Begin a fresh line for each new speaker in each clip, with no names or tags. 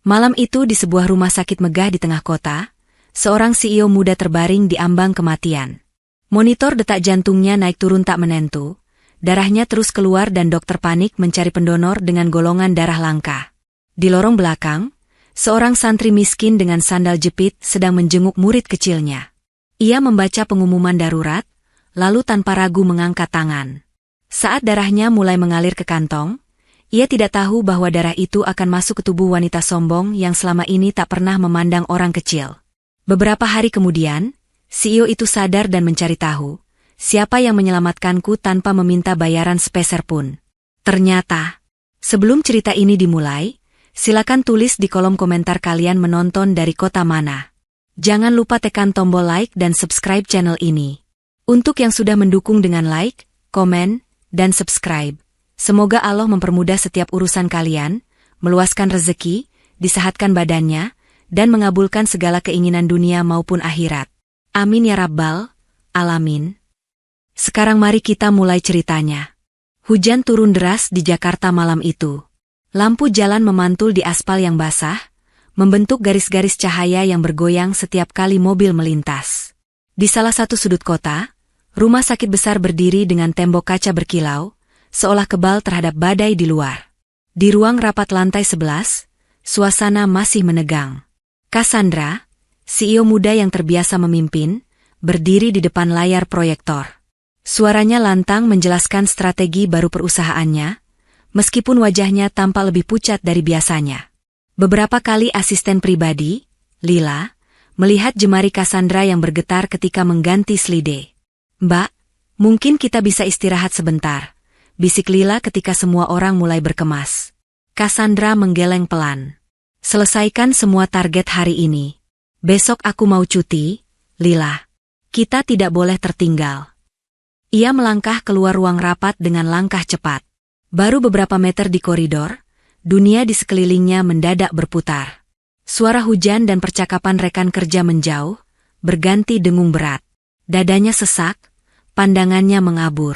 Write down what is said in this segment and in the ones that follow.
Malam itu di sebuah rumah sakit megah di tengah kota, seorang CEO muda terbaring di ambang kematian. Monitor detak jantungnya naik turun tak menentu, darahnya terus keluar dan dokter panik mencari pendonor dengan golongan darah langka. Di lorong belakang, seorang santri miskin dengan sandal jepit sedang menjenguk murid kecilnya. Ia membaca pengumuman darurat, lalu tanpa ragu mengangkat tangan. Saat darahnya mulai mengalir ke kantong, ia tidak tahu bahwa darah itu akan masuk ke tubuh wanita sombong yang selama ini tak pernah memandang orang kecil. Beberapa hari kemudian, CEO itu sadar dan mencari tahu, siapa yang menyelamatkanku tanpa meminta bayaran sepeser pun. Ternyata, sebelum cerita ini dimulai, silakan tulis di kolom komentar kalian menonton dari kota mana. Jangan lupa tekan tombol like dan subscribe channel ini. Untuk yang sudah mendukung dengan like, komen, dan subscribe, semoga Allah mempermudah setiap urusan kalian, meluaskan rezeki, disehatkan badannya, dan mengabulkan segala keinginan dunia maupun akhirat. Amin ya Rabbal Alamin. Sekarang mari kita mulai ceritanya. Hujan turun deras di Jakarta malam itu. Lampu jalan memantul di aspal yang basah, membentuk garis-garis cahaya yang bergoyang setiap kali mobil melintas. Di salah satu sudut kota, rumah sakit besar berdiri dengan tembok kaca berkilau, seolah kebal terhadap badai di luar. Di ruang rapat lantai 11, suasana masih menegang. Cassandra, CEO muda yang terbiasa memimpin, berdiri di depan layar proyektor. Suaranya lantang menjelaskan strategi baru perusahaannya, meskipun wajahnya tampak lebih pucat dari biasanya. Beberapa kali asisten pribadi, Lila, melihat jemari Cassandra yang bergetar ketika mengganti selide. "Mbak, mungkin kita bisa istirahat sebentar," bisik Lila ketika semua orang mulai berkemas. Cassandra menggeleng pelan. "Selesaikan semua target hari ini. Besok aku mau cuti, Lila. Kita tidak boleh tertinggal." Ia melangkah keluar ruang rapat dengan langkah cepat. Baru beberapa meter di koridor, dunia di sekelilingnya mendadak berputar. Suara hujan dan percakapan rekan kerja menjauh, berganti dengung berat. Dadanya sesak, pandangannya mengabur.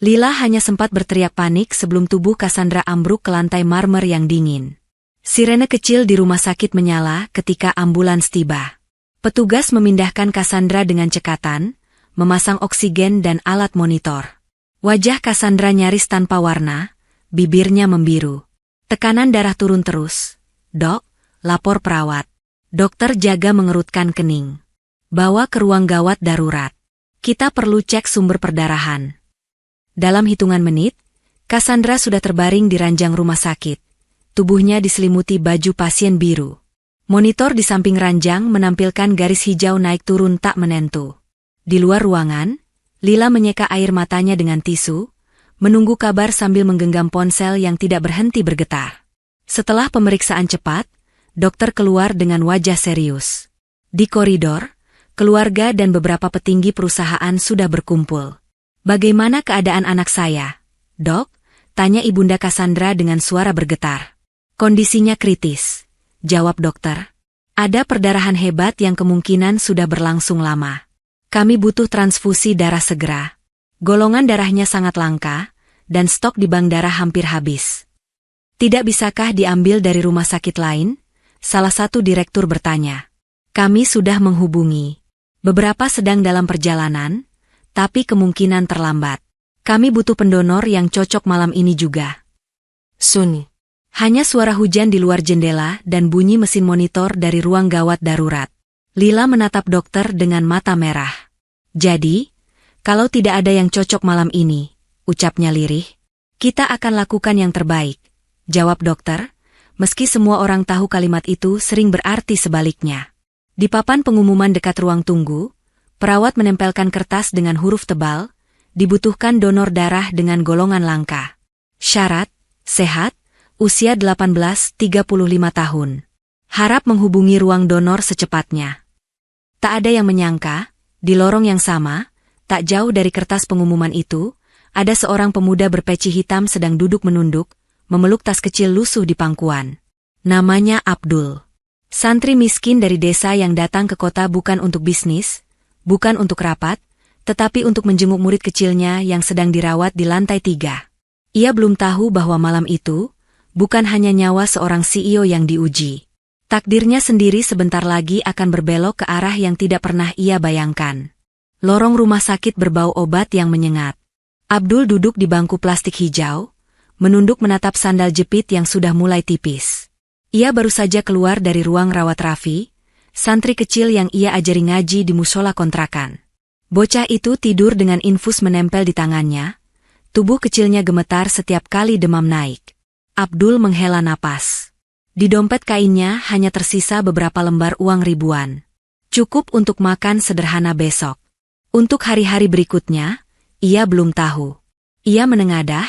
Lila hanya sempat berteriak panik sebelum tubuh Cassandra ambruk ke lantai marmer yang dingin. Sirene kecil di rumah sakit menyala ketika ambulans tiba. Petugas memindahkan Cassandra dengan cekatan, memasang oksigen dan alat monitor. Wajah Cassandra nyaris tanpa warna, bibirnya membiru. Tekanan darah turun terus. "Dok," lapor perawat. Dokter jaga mengerutkan kening. "Bawa ke ruang gawat darurat. Kita perlu cek sumber perdarahan." Dalam hitungan menit, Cassandra sudah terbaring di ranjang rumah sakit. Tubuhnya diselimuti baju pasien biru. Monitor di samping ranjang menampilkan garis hijau naik turun tak menentu. Di luar ruangan, Lila menyeka air matanya dengan tisu, menunggu kabar sambil menggenggam ponsel yang tidak berhenti bergetar. Setelah pemeriksaan cepat, dokter keluar dengan wajah serius. Di koridor, keluarga dan beberapa petinggi perusahaan sudah berkumpul. "Bagaimana keadaan anak saya, Dok?" tanya ibunda Cassandra dengan suara bergetar. "Kondisinya kritis," jawab dokter. "Ada perdarahan hebat yang kemungkinan sudah berlangsung lama. Kami butuh transfusi darah segera. Golongan darahnya sangat langka, dan stok di bank darah hampir habis." "Tidak bisakah diambil dari rumah sakit lain?" salah satu direktur bertanya. "Kami sudah menghubungi. Beberapa sedang dalam perjalanan, tapi kemungkinan terlambat. Kami butuh pendonor yang cocok malam ini juga." Sun. Hanya suara hujan di luar jendela dan bunyi mesin monitor dari ruang gawat darurat. Lila menatap dokter dengan mata merah. "Jadi, kalau tidak ada yang cocok malam ini," ucapnya lirih, "kita akan lakukan yang terbaik," jawab dokter, meski semua orang tahu kalimat itu sering berarti sebaliknya. Di papan pengumuman dekat ruang tunggu, perawat menempelkan kertas dengan huruf tebal, "Dibutuhkan donor darah dengan golongan langka. Syarat, sehat, usia 18-35 tahun. Harap menghubungi ruang donor secepatnya." Tak ada yang menyangka, di lorong yang sama, tak jauh dari kertas pengumuman itu, ada seorang pemuda berpeci hitam sedang duduk menunduk, memeluk tas kecil lusuh di pangkuan. Namanya Abdul. Santri miskin dari desa yang datang ke kota bukan untuk bisnis, bukan untuk rapat, tetapi untuk menjenguk murid kecilnya yang sedang dirawat di lantai 3. Ia belum tahu bahwa malam itu, bukan hanya nyawa seorang CEO yang diuji. Takdirnya sendiri sebentar lagi akan berbelok ke arah yang tidak pernah ia bayangkan. Lorong rumah sakit berbau obat yang menyengat. Abdul duduk di bangku plastik hijau, menunduk menatap sandal jepit yang sudah mulai tipis. Ia baru saja keluar dari ruang rawat Raffi, santri kecil yang ia ajari ngaji di musola kontrakan. Bocah itu tidur dengan infus menempel di tangannya, tubuh kecilnya gemetar setiap kali demam naik. Abdul menghela napas. Di dompet kainnya hanya tersisa beberapa lembar uang ribuan. Cukup untuk makan sederhana besok. Untuk hari-hari berikutnya, ia belum tahu. Ia menengadah,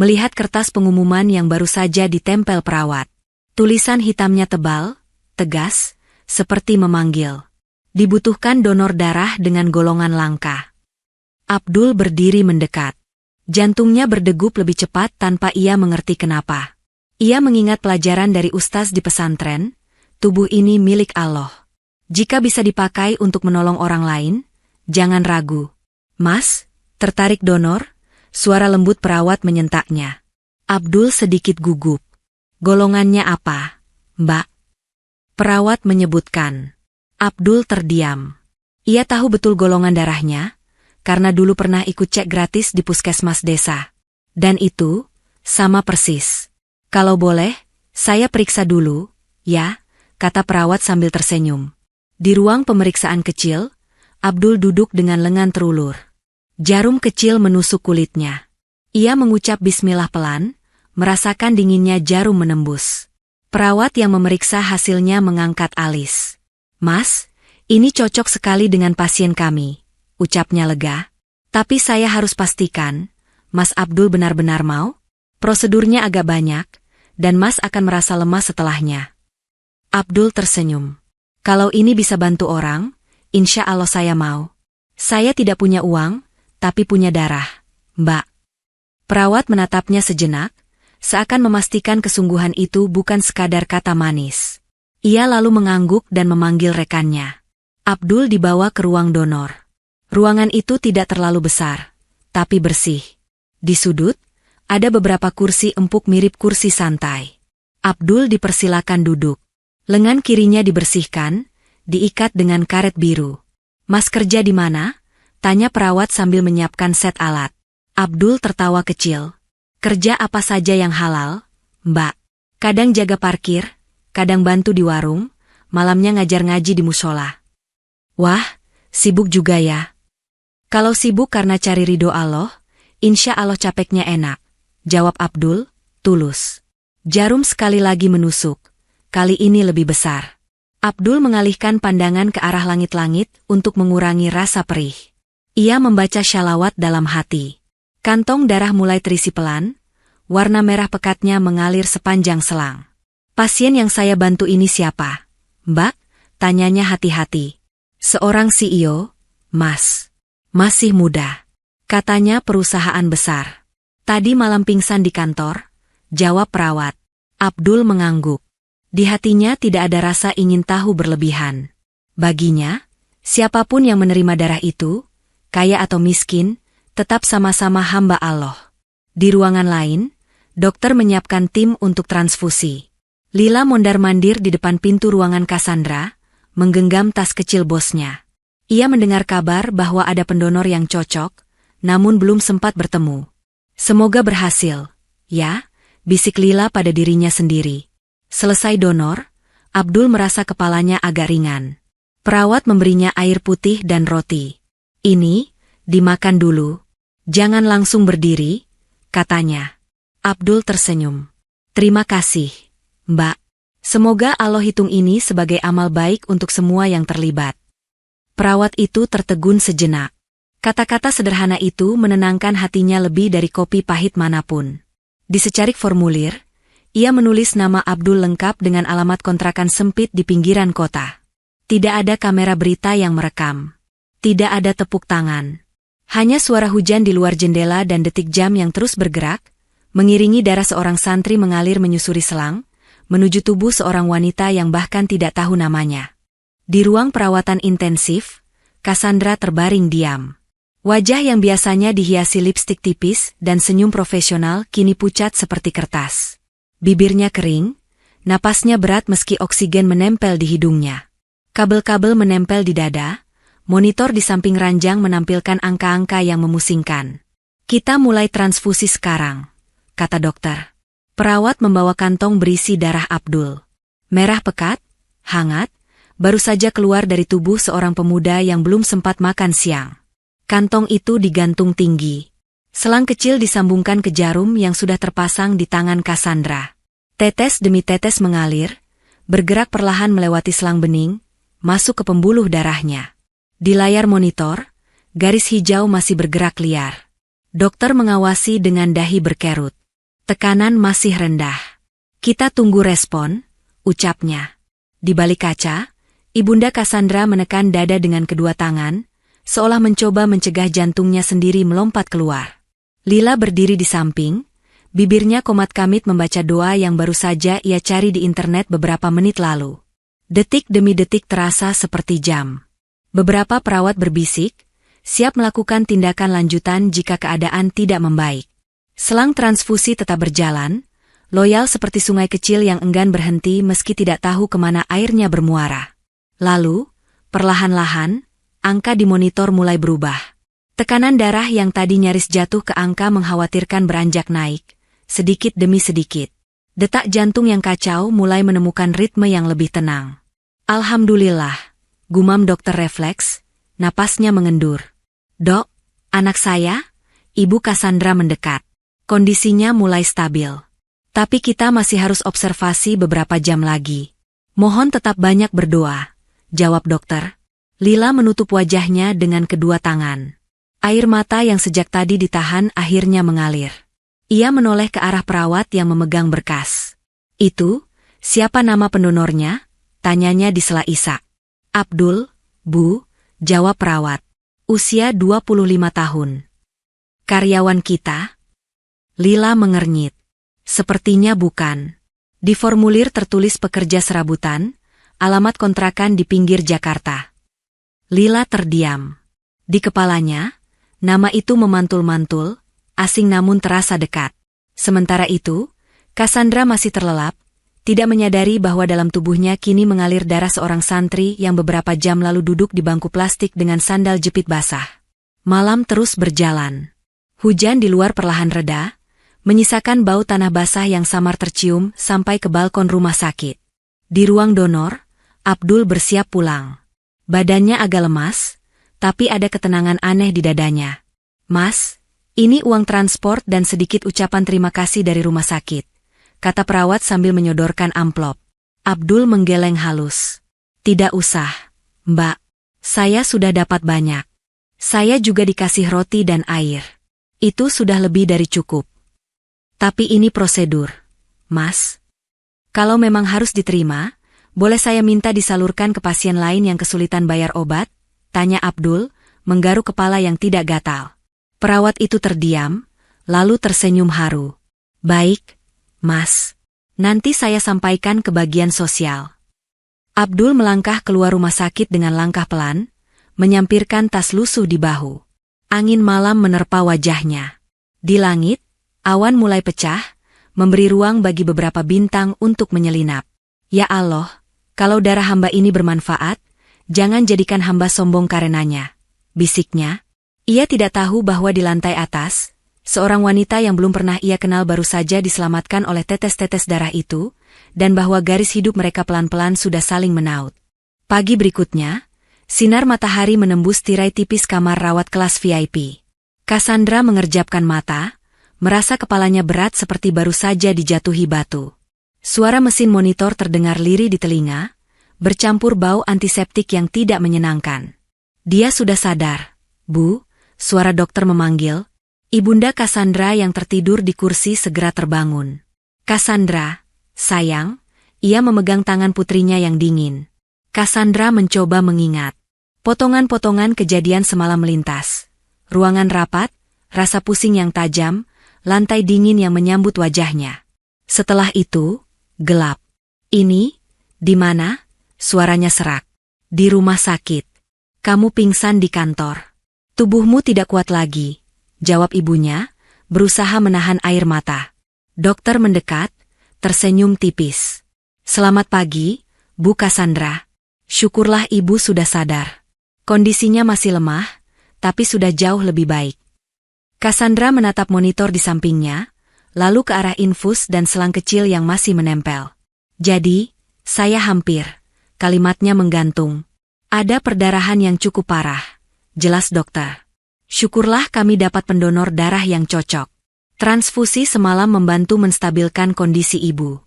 melihat kertas pengumuman yang baru saja ditempel perawat. Tulisan hitamnya tebal, tegas, seperti memanggil. Dibutuhkan donor darah dengan golongan langka. Abdul berdiri mendekat. Jantungnya berdegup lebih cepat tanpa ia mengerti kenapa. Ia mengingat pelajaran dari ustaz di pesantren, tubuh ini milik Allah. Jika bisa dipakai untuk menolong orang lain, jangan ragu. Mas, tertarik donor? Suara lembut perawat menyentaknya. Abdul sedikit gugup. Golongannya apa, Mbak? Perawat menyebutkan. Abdul terdiam. Ia tahu betul golongan darahnya, karena dulu pernah ikut cek gratis di puskesmas desa. Dan itu, sama persis. Kalau boleh, saya periksa dulu, ya, kata perawat sambil tersenyum. Di ruang pemeriksaan kecil, Abdul duduk dengan lengan terulur. Jarum kecil menusuk kulitnya. Ia mengucap bismillah pelan, merasakan dinginnya jarum menembus. Perawat yang memeriksa hasilnya mengangkat alis. Mas, ini cocok sekali dengan pasien kami, ucapnya lega. Tapi saya harus pastikan, Mas Abdul benar-benar mau? Prosedurnya agak banyak, dan Mas akan merasa lemas setelahnya. Abdul tersenyum. Kalau ini bisa bantu orang, insya Allah saya mau. Saya tidak punya uang, tapi punya darah, Mbak. Perawat menatapnya sejenak, seakan memastikan kesungguhan itu bukan sekadar kata manis. Ia lalu mengangguk dan memanggil rekannya. Abdul dibawa ke ruang donor. Ruangan itu tidak terlalu besar, tapi bersih. Di sudut, ada beberapa kursi empuk mirip kursi santai. Abdul dipersilakan duduk. Lengan kirinya dibersihkan, diikat dengan karet biru. Mas kerja di mana? Tanya perawat sambil menyiapkan set alat. Abdul tertawa kecil. Kerja apa saja yang halal, Mbak? Kadang jaga parkir, kadang bantu di warung, malamnya ngajar ngaji di musola. Wah, sibuk juga ya. Kalau sibuk karena cari ridho Allah, insya Allah capeknya enak. Jawab Abdul, tulus. Jarum sekali lagi menusuk. Kali ini lebih besar. Abdul mengalihkan pandangan ke arah langit-langit untuk mengurangi rasa perih. Ia membaca syalawat dalam hati. Kantong darah mulai terisi pelan, warna merah pekatnya mengalir sepanjang selang. Pasien yang saya bantu ini siapa? Mbak? Tanyanya hati-hati. Seorang CEO, Mas. Masih muda. Katanya perusahaan besar. Tadi malam pingsan di kantor, jawab perawat. Abdul mengangguk. Di hatinya tidak ada rasa ingin tahu berlebihan. Baginya, siapapun yang menerima darah itu, kaya atau miskin, tetap sama-sama hamba Allah. Di ruangan lain, dokter menyiapkan tim untuk transfusi. Lila mondar-mandir di depan pintu ruangan Cassandra, menggenggam tas kecil bosnya. Ia mendengar kabar bahwa ada pendonor yang cocok, namun belum sempat bertemu. Semoga berhasil, ya, bisik Lila pada dirinya sendiri. Selesai donor, Abdul merasa kepalanya agak ringan. Perawat memberinya air putih dan roti. Ini, dimakan dulu. Jangan langsung berdiri, katanya. Abdul tersenyum. Terima kasih, Mbak. Semoga Allah hitung ini sebagai amal baik untuk semua yang terlibat. Perawat itu tertegun sejenak. Kata-kata sederhana itu menenangkan hatinya lebih dari kopi pahit manapun. Di secarik formulir, ia menulis nama Abdul lengkap dengan alamat kontrakan sempit di pinggiran kota. Tidak ada kamera berita yang merekam. Tidak ada tepuk tangan. Hanya suara hujan di luar jendela dan detik jam yang terus bergerak, mengiringi darah seorang santri mengalir menyusuri selang, menuju tubuh seorang wanita yang bahkan tidak tahu namanya. Di ruang perawatan intensif, Cassandra terbaring diam. Wajah yang biasanya dihiasi lipstik tipis dan senyum profesional kini pucat seperti kertas. Bibirnya kering, Napasnya berat meski oksigen menempel di hidungnya. Kabel-kabel menempel di dada, monitor di samping ranjang menampilkan angka-angka yang memusingkan. Kita mulai transfusi sekarang, kata dokter. Perawat membawa kantong berisi darah Abdul. Merah pekat, hangat, baru saja keluar dari tubuh seorang pemuda yang belum sempat makan siang. Kantong itu digantung tinggi. Selang kecil disambungkan ke jarum yang sudah terpasang di tangan Cassandra. Tetes demi tetes mengalir, bergerak perlahan melewati selang bening, masuk ke pembuluh darahnya. Di layar monitor, garis hijau masih bergerak liar. Dokter mengawasi dengan dahi berkerut. Tekanan masih rendah. Kita tunggu respon, ucapnya. Di balik kaca, Ibunda Cassandra menekan dada dengan kedua tangan, seolah mencoba mencegah jantungnya sendiri melompat keluar. Lila berdiri di samping, bibirnya komat-kamit membaca doa yang baru saja ia cari di internet beberapa menit lalu. Detik demi detik terasa seperti jam. Beberapa perawat berbisik, siap melakukan tindakan lanjutan jika keadaan tidak membaik. Selang transfusi tetap berjalan, loyal seperti sungai kecil yang enggan berhenti meski tidak tahu kemana airnya bermuara. Lalu, perlahan-lahan, angka di monitor mulai berubah. Tekanan darah yang tadi nyaris jatuh ke angka mengkhawatirkan beranjak naik, sedikit demi sedikit. Detak jantung yang kacau mulai menemukan ritme yang lebih tenang. Alhamdulillah, gumam dokter refleks, napasnya mengendur. Dok, anak saya, Ibu Cassandra mendekat. Kondisinya mulai stabil. Tapi kita masih harus observasi beberapa jam lagi. Mohon tetap banyak berdoa, jawab dokter. Lila menutup wajahnya dengan kedua tangan. Air mata yang sejak tadi ditahan akhirnya mengalir. Ia menoleh ke arah perawat yang memegang berkas. Itu, siapa nama pendonornya? Tanyanya di sela isak. Abdul, Bu, jawab perawat. Usia 25 tahun. Karyawan kita? Lila mengernyit. Sepertinya bukan. Di formulir tertulis pekerja serabutan, alamat kontrakan di pinggir Jakarta. Lila terdiam. Di kepalanya, nama itu memantul-mantul, asing namun terasa dekat. Sementara itu, Cassandra masih terlelap, tidak menyadari bahwa dalam tubuhnya kini mengalir darah seorang santri yang beberapa jam lalu duduk di bangku plastik dengan sandal jepit basah. Malam terus berjalan. Hujan di luar perlahan reda, menyisakan bau tanah basah yang samar tercium sampai ke balkon rumah sakit. Di ruang donor, Abdul bersiap pulang. Badannya agak lemas, tapi ada ketenangan aneh di dadanya. Mas, ini uang transport dan sedikit ucapan terima kasih dari rumah sakit, kata perawat sambil menyodorkan amplop. Abdul menggeleng halus. Tidak usah, Mbak. Saya sudah dapat banyak. Saya juga dikasih roti dan air. Itu sudah lebih dari cukup. Tapi ini prosedur, Mas. Kalau memang harus diterima, boleh saya minta disalurkan ke pasien lain yang kesulitan bayar obat? Tanya Abdul, menggaruk kepala yang tidak gatal. Perawat itu terdiam, lalu tersenyum haru. Baik, Mas. Nanti saya sampaikan ke bagian sosial. Abdul melangkah keluar rumah sakit dengan langkah pelan, menyampirkan tas lusuh di bahu. Angin malam menerpa wajahnya. Di langit, awan mulai pecah, memberi ruang bagi beberapa bintang untuk menyelinap. Ya Allah, kalau darah hamba ini bermanfaat, jangan jadikan hamba sombong karenanya, bisiknya. Ia tidak tahu bahwa di lantai atas, seorang wanita yang belum pernah ia kenal baru saja diselamatkan oleh tetes-tetes darah itu, dan bahwa garis hidup mereka pelan-pelan sudah saling menaut. Pagi berikutnya, sinar matahari menembus tirai tipis kamar rawat kelas VIP. Cassandra mengerjapkan mata, merasa kepalanya berat seperti baru saja dijatuhi batu. Suara mesin monitor terdengar lirih di telinga, bercampur bau antiseptik yang tidak menyenangkan. Dia sudah sadar, Bu. Suara dokter memanggil. Ibunda Cassandra yang tertidur di kursi segera terbangun. Cassandra, sayang, ia memegang tangan putrinya yang dingin. Cassandra mencoba mengingat. Potongan-potongan kejadian semalam melintas. Ruangan rapat, rasa pusing yang tajam, lantai dingin yang menyambut wajahnya. Setelah itu, gelap. Ini, di mana? Suaranya serak. Di rumah sakit. Kamu pingsan di kantor. Tubuhmu tidak kuat lagi, jawab ibunya, berusaha menahan air mata. Dokter mendekat, tersenyum tipis. Selamat pagi, Bu Cassandra. Syukurlah ibu sudah sadar. Kondisinya masih lemah, tapi sudah jauh lebih baik. Cassandra menatap monitor di sampingnya, lalu ke arah infus dan selang kecil yang masih menempel. Jadi, saya hampir. Kalimatnya menggantung. Ada perdarahan yang cukup parah. Jelas dokter. Syukurlah kami dapat pendonor darah yang cocok. Transfusi semalam membantu menstabilkan kondisi ibu.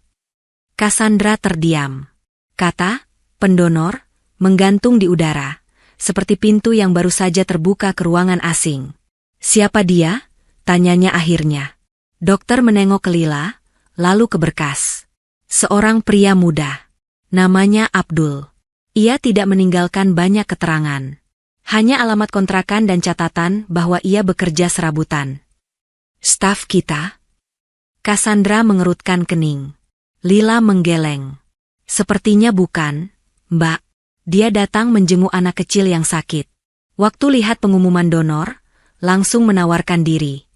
Cassandra terdiam. Kata, pendonor, menggantung di udara, seperti pintu yang baru saja terbuka ke ruangan asing. Siapa dia? Tanyanya akhirnya. Dokter menengok ke Lila, lalu ke berkas. Seorang pria muda. Namanya Abdul. Ia tidak meninggalkan banyak keterangan. Hanya alamat kontrakan dan catatan bahwa ia bekerja serabutan. Staf kita? Cassandra mengerutkan kening. Lila menggeleng. Sepertinya bukan, Mbak. Dia datang menjenguk anak kecil yang sakit. Waktu lihat pengumuman donor, langsung menawarkan diri.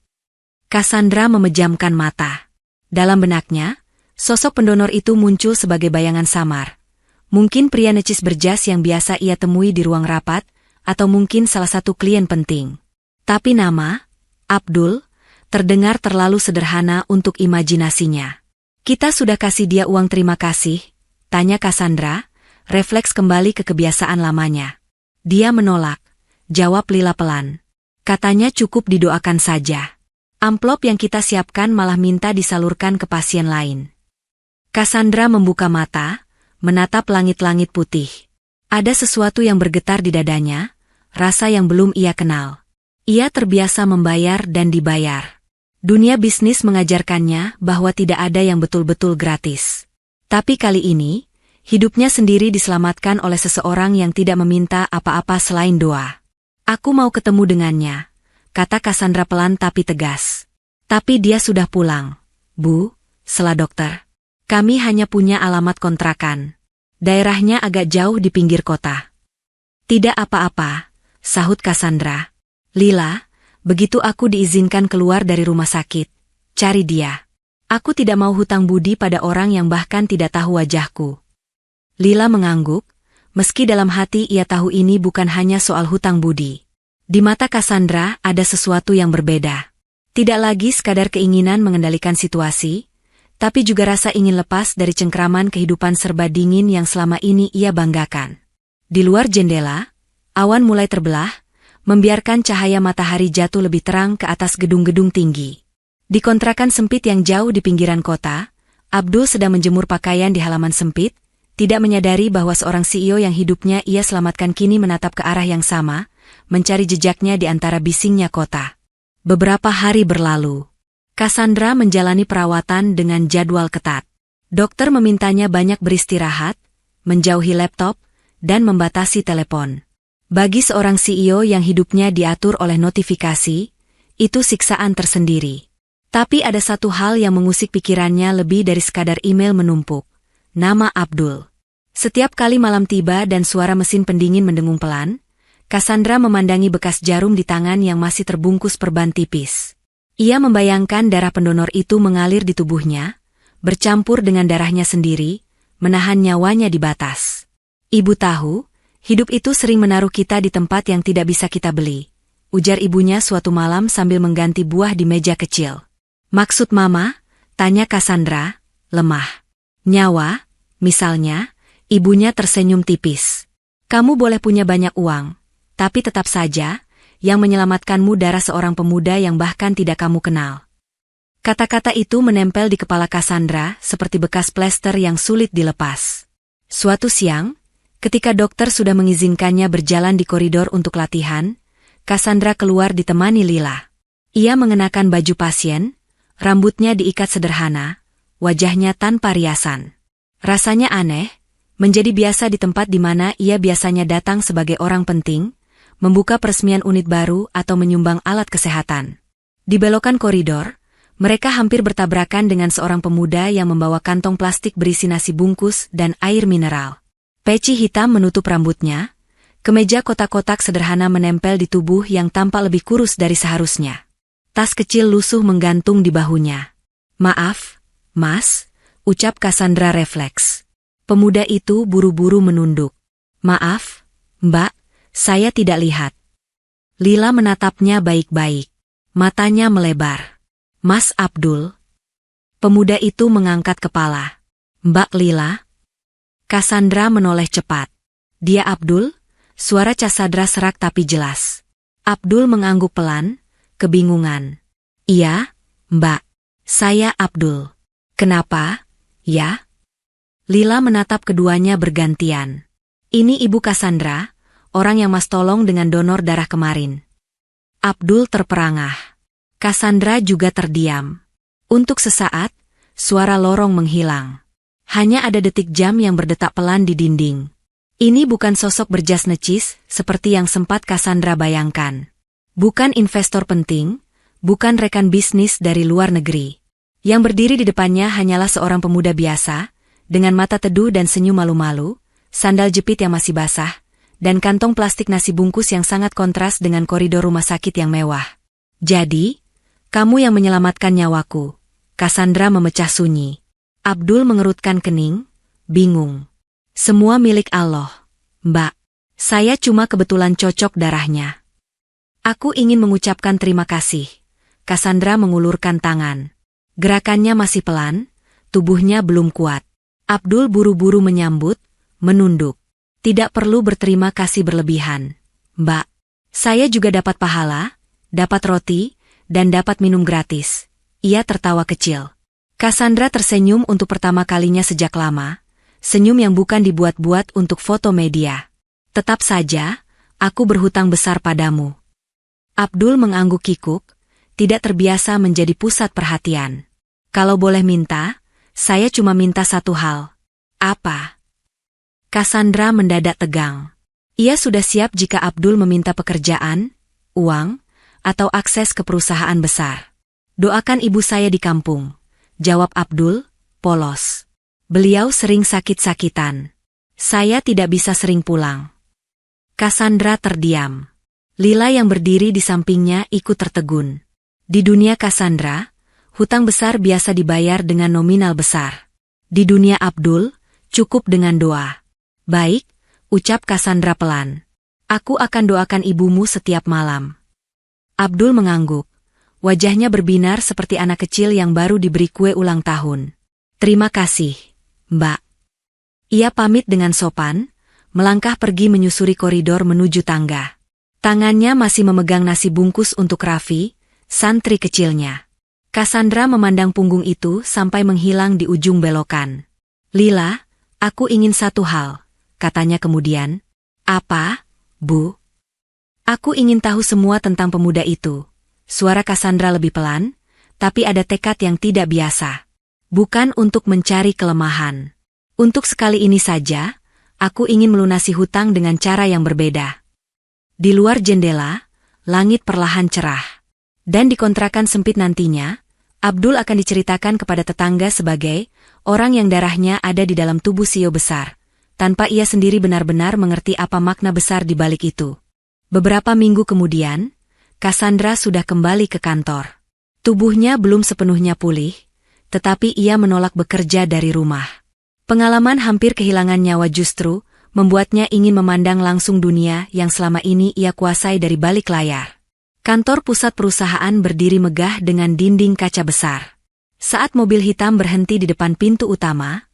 Cassandra memejamkan mata. Dalam benaknya, sosok pendonor itu muncul sebagai bayangan samar. Mungkin pria necis berjas yang biasa ia temui di ruang rapat, atau mungkin salah satu klien penting. Tapi nama, Abdul, terdengar terlalu sederhana untuk imajinasinya. Kita sudah kasih dia uang terima kasih, tanya Cassandra, refleks kembali ke kebiasaan lamanya. Dia menolak, jawab Lila pelan. Katanya cukup didoakan saja. Amplop yang kita siapkan malah minta disalurkan ke pasien lain. Cassandra membuka mata, menatap langit-langit putih. Ada sesuatu yang bergetar di dadanya, rasa yang belum ia kenal. Ia terbiasa membayar dan dibayar. Dunia bisnis mengajarkannya bahwa tidak ada yang betul-betul gratis. Tapi kali ini, hidupnya sendiri diselamatkan oleh seseorang yang tidak meminta apa-apa selain doa. Aku mau ketemu dengannya, kata Cassandra pelan tapi tegas. Tapi dia sudah pulang. Bu, sela dokter. Kami hanya punya alamat kontrakan. Daerahnya agak jauh di pinggir kota. Tidak apa-apa, sahut Cassandra. Lila, begitu aku diizinkan keluar dari rumah sakit, cari dia. Aku tidak mau hutang budi pada orang yang bahkan tidak tahu wajahku. Lila mengangguk, meski dalam hati ia tahu ini bukan hanya soal hutang budi. Di mata Cassandra ada sesuatu yang berbeda. Tidak lagi sekadar keinginan mengendalikan situasi, tapi juga rasa ingin lepas dari cengkraman kehidupan serba dingin yang selama ini ia banggakan. Di luar jendela, awan mulai terbelah, membiarkan cahaya matahari jatuh lebih terang ke atas gedung-gedung tinggi. Di kontrakan sempit yang jauh di pinggiran kota, Abdul sedang menjemur pakaian di halaman sempit, tidak menyadari bahwa seorang CEO yang hidupnya ia selamatkan kini menatap ke arah yang sama, mencari jejaknya di antara bisingnya kota. Beberapa hari berlalu. Cassandra menjalani perawatan dengan jadwal ketat. Dokter memintanya banyak beristirahat, menjauhi laptop, dan membatasi telepon. Bagi seorang CEO yang hidupnya diatur oleh notifikasi, itu siksaan tersendiri. Tapi ada satu hal yang mengusik pikirannya lebih dari sekadar email menumpuk. Nama Abdul. Setiap kali malam tiba dan suara mesin pendingin mendengung pelan, Cassandra memandangi bekas jarum di tangan yang masih terbungkus perban tipis. Ia membayangkan darah pendonor itu mengalir di tubuhnya, bercampur dengan darahnya sendiri, menahan nyawanya di batas. Ibu tahu, hidup itu sering menaruh kita di tempat yang tidak bisa kita beli, ujar ibunya suatu malam sambil mengganti buah di meja kecil. Maksud Mama? Tanya Cassandra, lemah. Nyawa, misalnya, ibunya tersenyum tipis. Kamu boleh punya banyak uang, tapi tetap saja, yang menyelamatkanmu darah seorang pemuda yang bahkan tidak kamu kenal. Kata-kata itu menempel di kepala Cassandra seperti bekas plester yang sulit dilepas. Suatu siang, ketika dokter sudah mengizinkannya berjalan di koridor untuk latihan, Cassandra keluar ditemani Lila. Ia mengenakan baju pasien, rambutnya diikat sederhana, wajahnya tanpa riasan. Rasanya aneh, menjadi biasa di tempat di mana ia biasanya datang sebagai orang penting, membuka peresmian unit baru atau menyumbang alat kesehatan. Di belokan koridor, mereka hampir bertabrakan dengan seorang pemuda yang membawa kantong plastik berisi nasi bungkus dan air mineral. Peci hitam menutup rambutnya, kemeja kotak-kotak sederhana menempel di tubuh yang tampak lebih kurus dari seharusnya. Tas kecil lusuh menggantung di bahunya. Maaf, Mas, ucap Cassandra refleks. Pemuda itu buru-buru menunduk. Maaf, Mbak, saya tidak lihat. Lila menatapnya baik-baik. Matanya melebar. Mas Abdul. Pemuda itu mengangkat kepala. Mbak Lila? Cassandra menoleh cepat. Dia Abdul? Suara Cassandra serak tapi jelas. Abdul mengangguk pelan, kebingungan. Iya, Mbak. Saya Abdul. Kenapa? Ya? Lila menatap keduanya bergantian. Ini Ibu Cassandra, orang yang Mas tolong dengan donor darah kemarin. Abdul terperangah. Cassandra juga terdiam. Untuk sesaat, suara lorong menghilang. Hanya ada detik jam yang berdetak pelan di dinding. Ini bukan sosok berjas necis seperti yang sempat Cassandra bayangkan. Bukan investor penting, bukan rekan bisnis dari luar negeri. Yang berdiri di depannya hanyalah seorang pemuda biasa, dengan mata teduh dan senyum malu-malu, sandal jepit yang masih basah, dan kantong plastik nasi bungkus yang sangat kontras dengan koridor rumah sakit yang mewah. Jadi, kamu yang menyelamatkan nyawaku. Cassandra memecah sunyi. Abdul mengerutkan kening, bingung. Semua milik Allah, Mbak. Saya cuma kebetulan cocok darahnya. Aku ingin mengucapkan terima kasih. Cassandra mengulurkan tangan. Gerakannya masih pelan, tubuhnya belum kuat. Abdul buru-buru menyambut, menunduk. Tidak perlu berterima kasih berlebihan, Mbak. Saya juga dapat pahala, dapat roti, dan dapat minum gratis. Ia tertawa kecil. Cassandra tersenyum untuk pertama kalinya sejak lama, senyum yang bukan dibuat-buat untuk foto media. Tetap saja, aku berhutang besar padamu. Abdul mengangguk kikuk, tidak terbiasa menjadi pusat perhatian. Kalau boleh minta, saya cuma minta satu hal. Apa? Cassandra mendadak tegang. Ia sudah siap jika Abdul meminta pekerjaan, uang, atau akses ke perusahaan besar. Doakan ibu saya di kampung, jawab Abdul, polos. Beliau sering sakit-sakitan. Saya tidak bisa sering pulang. Cassandra terdiam. Lila yang berdiri di sampingnya ikut tertegun. Di dunia Cassandra, hutang besar biasa dibayar dengan nominal besar. Di dunia Abdul, cukup dengan doa. Baik, ucap Cassandra pelan. Aku akan doakan ibumu setiap malam. Abdul mengangguk. Wajahnya berbinar seperti anak kecil yang baru diberi kue ulang tahun. Terima kasih, Mbak. Ia pamit dengan sopan, melangkah pergi menyusuri koridor menuju tangga. Tangannya masih memegang nasi bungkus untuk Raffi, santri kecilnya. Cassandra memandang punggung itu sampai menghilang di ujung belokan. Lila, aku ingin satu hal, katanya kemudian. Apa, Bu? Aku ingin tahu semua tentang pemuda itu. Suara Cassandra lebih pelan, tapi ada tekad yang tidak biasa. Bukan untuk mencari kelemahan. Untuk sekali ini saja, aku ingin melunasi hutang dengan cara yang berbeda. Di luar jendela, langit perlahan cerah. Dan di kontrakan sempit nantinya, Abdul akan diceritakan kepada tetangga sebagai orang yang darahnya ada di dalam tubuh CEO besar, tanpa ia sendiri benar-benar mengerti apa makna besar di balik itu. Beberapa minggu kemudian, Cassandra sudah kembali ke kantor. Tubuhnya belum sepenuhnya pulih, tetapi ia menolak bekerja dari rumah. Pengalaman hampir kehilangan nyawa justru membuatnya ingin memandang langsung dunia yang selama ini ia kuasai dari balik layar. Kantor pusat perusahaan berdiri megah dengan dinding kaca besar. Saat mobil hitam berhenti di depan pintu utama,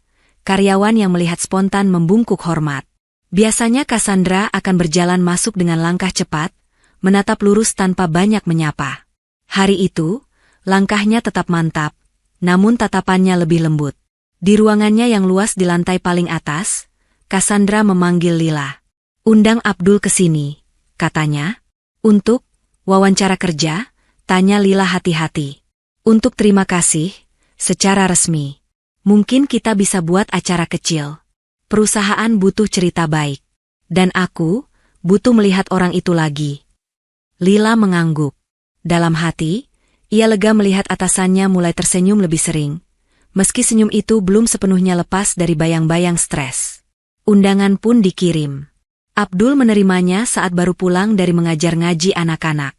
karyawan yang melihat spontan membungkuk hormat. Biasanya Cassandra akan berjalan masuk dengan langkah cepat, menatap lurus tanpa banyak menyapa. Hari itu, langkahnya tetap mantap, namun tatapannya lebih lembut. Di ruangannya yang luas di lantai paling atas, Cassandra memanggil Lila. Undang Abdul ke sini, katanya. Untuk wawancara kerja, tanya Lila hati-hati. Untuk terima kasih, secara resmi. Mungkin kita bisa buat acara kecil. Perusahaan butuh cerita baik. Dan aku, butuh melihat orang itu lagi. Lila mengangguk. Dalam hati, ia lega melihat atasannya mulai tersenyum lebih sering. Meski senyum itu belum sepenuhnya lepas dari bayang-bayang stres. Undangan pun dikirim. Abdul menerimanya saat baru pulang dari mengajar ngaji anak-anak.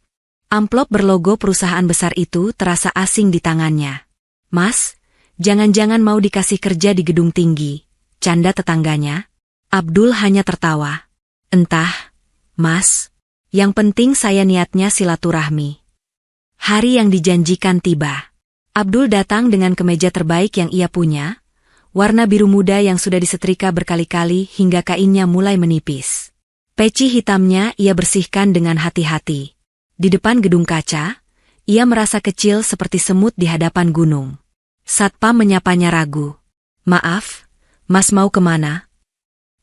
Amplop berlogo perusahaan besar itu terasa asing di tangannya. Mas, jangan-jangan mau dikasih kerja di gedung tinggi, canda tetangganya. Abdul hanya tertawa. Entah, Mas. Yang penting saya niatnya silaturahmi. Hari yang dijanjikan tiba. Abdul datang dengan kemeja terbaik yang ia punya, warna biru muda yang sudah disetrika berkali-kali hingga kainnya mulai menipis. Peci hitamnya ia bersihkan dengan hati-hati. Di depan gedung kaca, ia merasa kecil seperti semut di hadapan gunung. Satpam menyapanya ragu. Maaf, Mas mau kemana?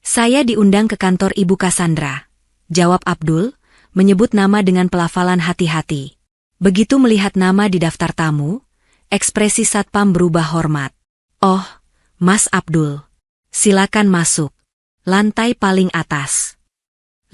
Saya diundang ke kantor Ibu Cassandra, jawab Abdul, menyebut nama dengan pelafalan hati-hati. Begitu melihat nama di daftar tamu, ekspresi Satpam berubah hormat. Oh, Mas Abdul. Silakan masuk. Lantai paling atas.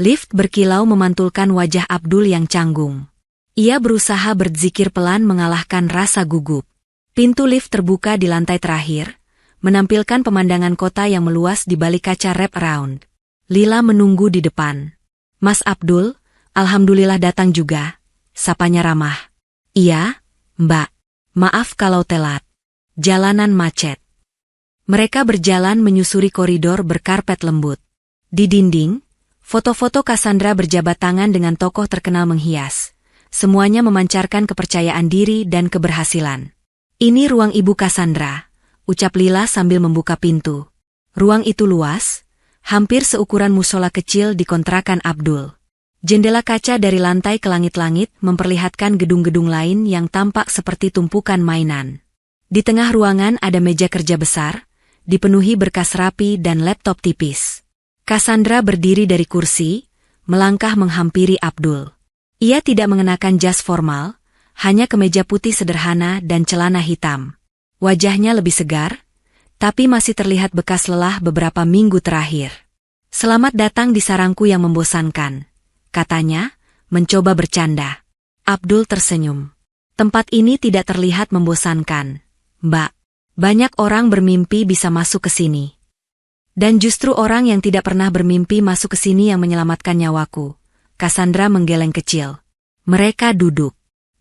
Lift berkilau memantulkan wajah Abdul yang canggung. Ia berusaha berzikir pelan mengalahkan rasa gugup. Pintu lift terbuka di lantai terakhir, menampilkan pemandangan kota yang meluas di balik kaca wrap around. Lila menunggu di depan. Mas Abdul, alhamdulillah datang juga, sapanya ramah. Iya, Mbak. Maaf kalau telat. Jalanan macet. Mereka berjalan menyusuri koridor berkarpet lembut. Di dinding, foto-foto Cassandra berjabat tangan dengan tokoh terkenal menghias. Semuanya memancarkan kepercayaan diri dan keberhasilan. Ini ruang Ibu Cassandra, ucap Lila sambil membuka pintu. Ruang itu luas, hampir seukuran musola kecil di kontrakan Abdul. Jendela kaca dari lantai ke langit-langit memperlihatkan gedung-gedung lain yang tampak seperti tumpukan mainan. Di tengah ruangan ada meja kerja besar, dipenuhi berkas rapi dan laptop tipis. Cassandra berdiri dari kursi, melangkah menghampiri Abdul. Ia tidak mengenakan jas formal, hanya kemeja putih sederhana dan celana hitam. Wajahnya lebih segar, tapi masih terlihat bekas lelah beberapa minggu terakhir. Selamat datang di sarangku yang membosankan, katanya, mencoba bercanda. Abdul tersenyum. Tempat ini tidak terlihat membosankan, Mbak. Banyak orang bermimpi bisa masuk ke sini. Dan justru orang yang tidak pernah bermimpi masuk ke sini yang menyelamatkan nyawaku. Cassandra menggeleng kecil. Mereka duduk.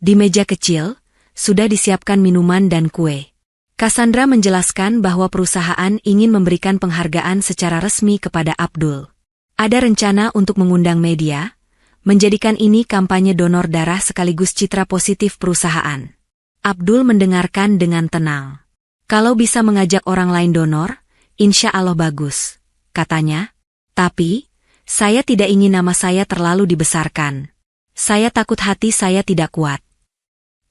Di meja kecil, sudah disiapkan minuman dan kue. Cassandra menjelaskan bahwa perusahaan ingin memberikan penghargaan secara resmi kepada Abdul. Ada rencana untuk mengundang media, menjadikan ini kampanye donor darah sekaligus citra positif perusahaan. Abdul mendengarkan dengan tenang. Kalau bisa mengajak orang lain donor, insya Allah bagus, katanya. Tapi, saya tidak ingin nama saya terlalu dibesarkan. Saya takut hati saya tidak kuat.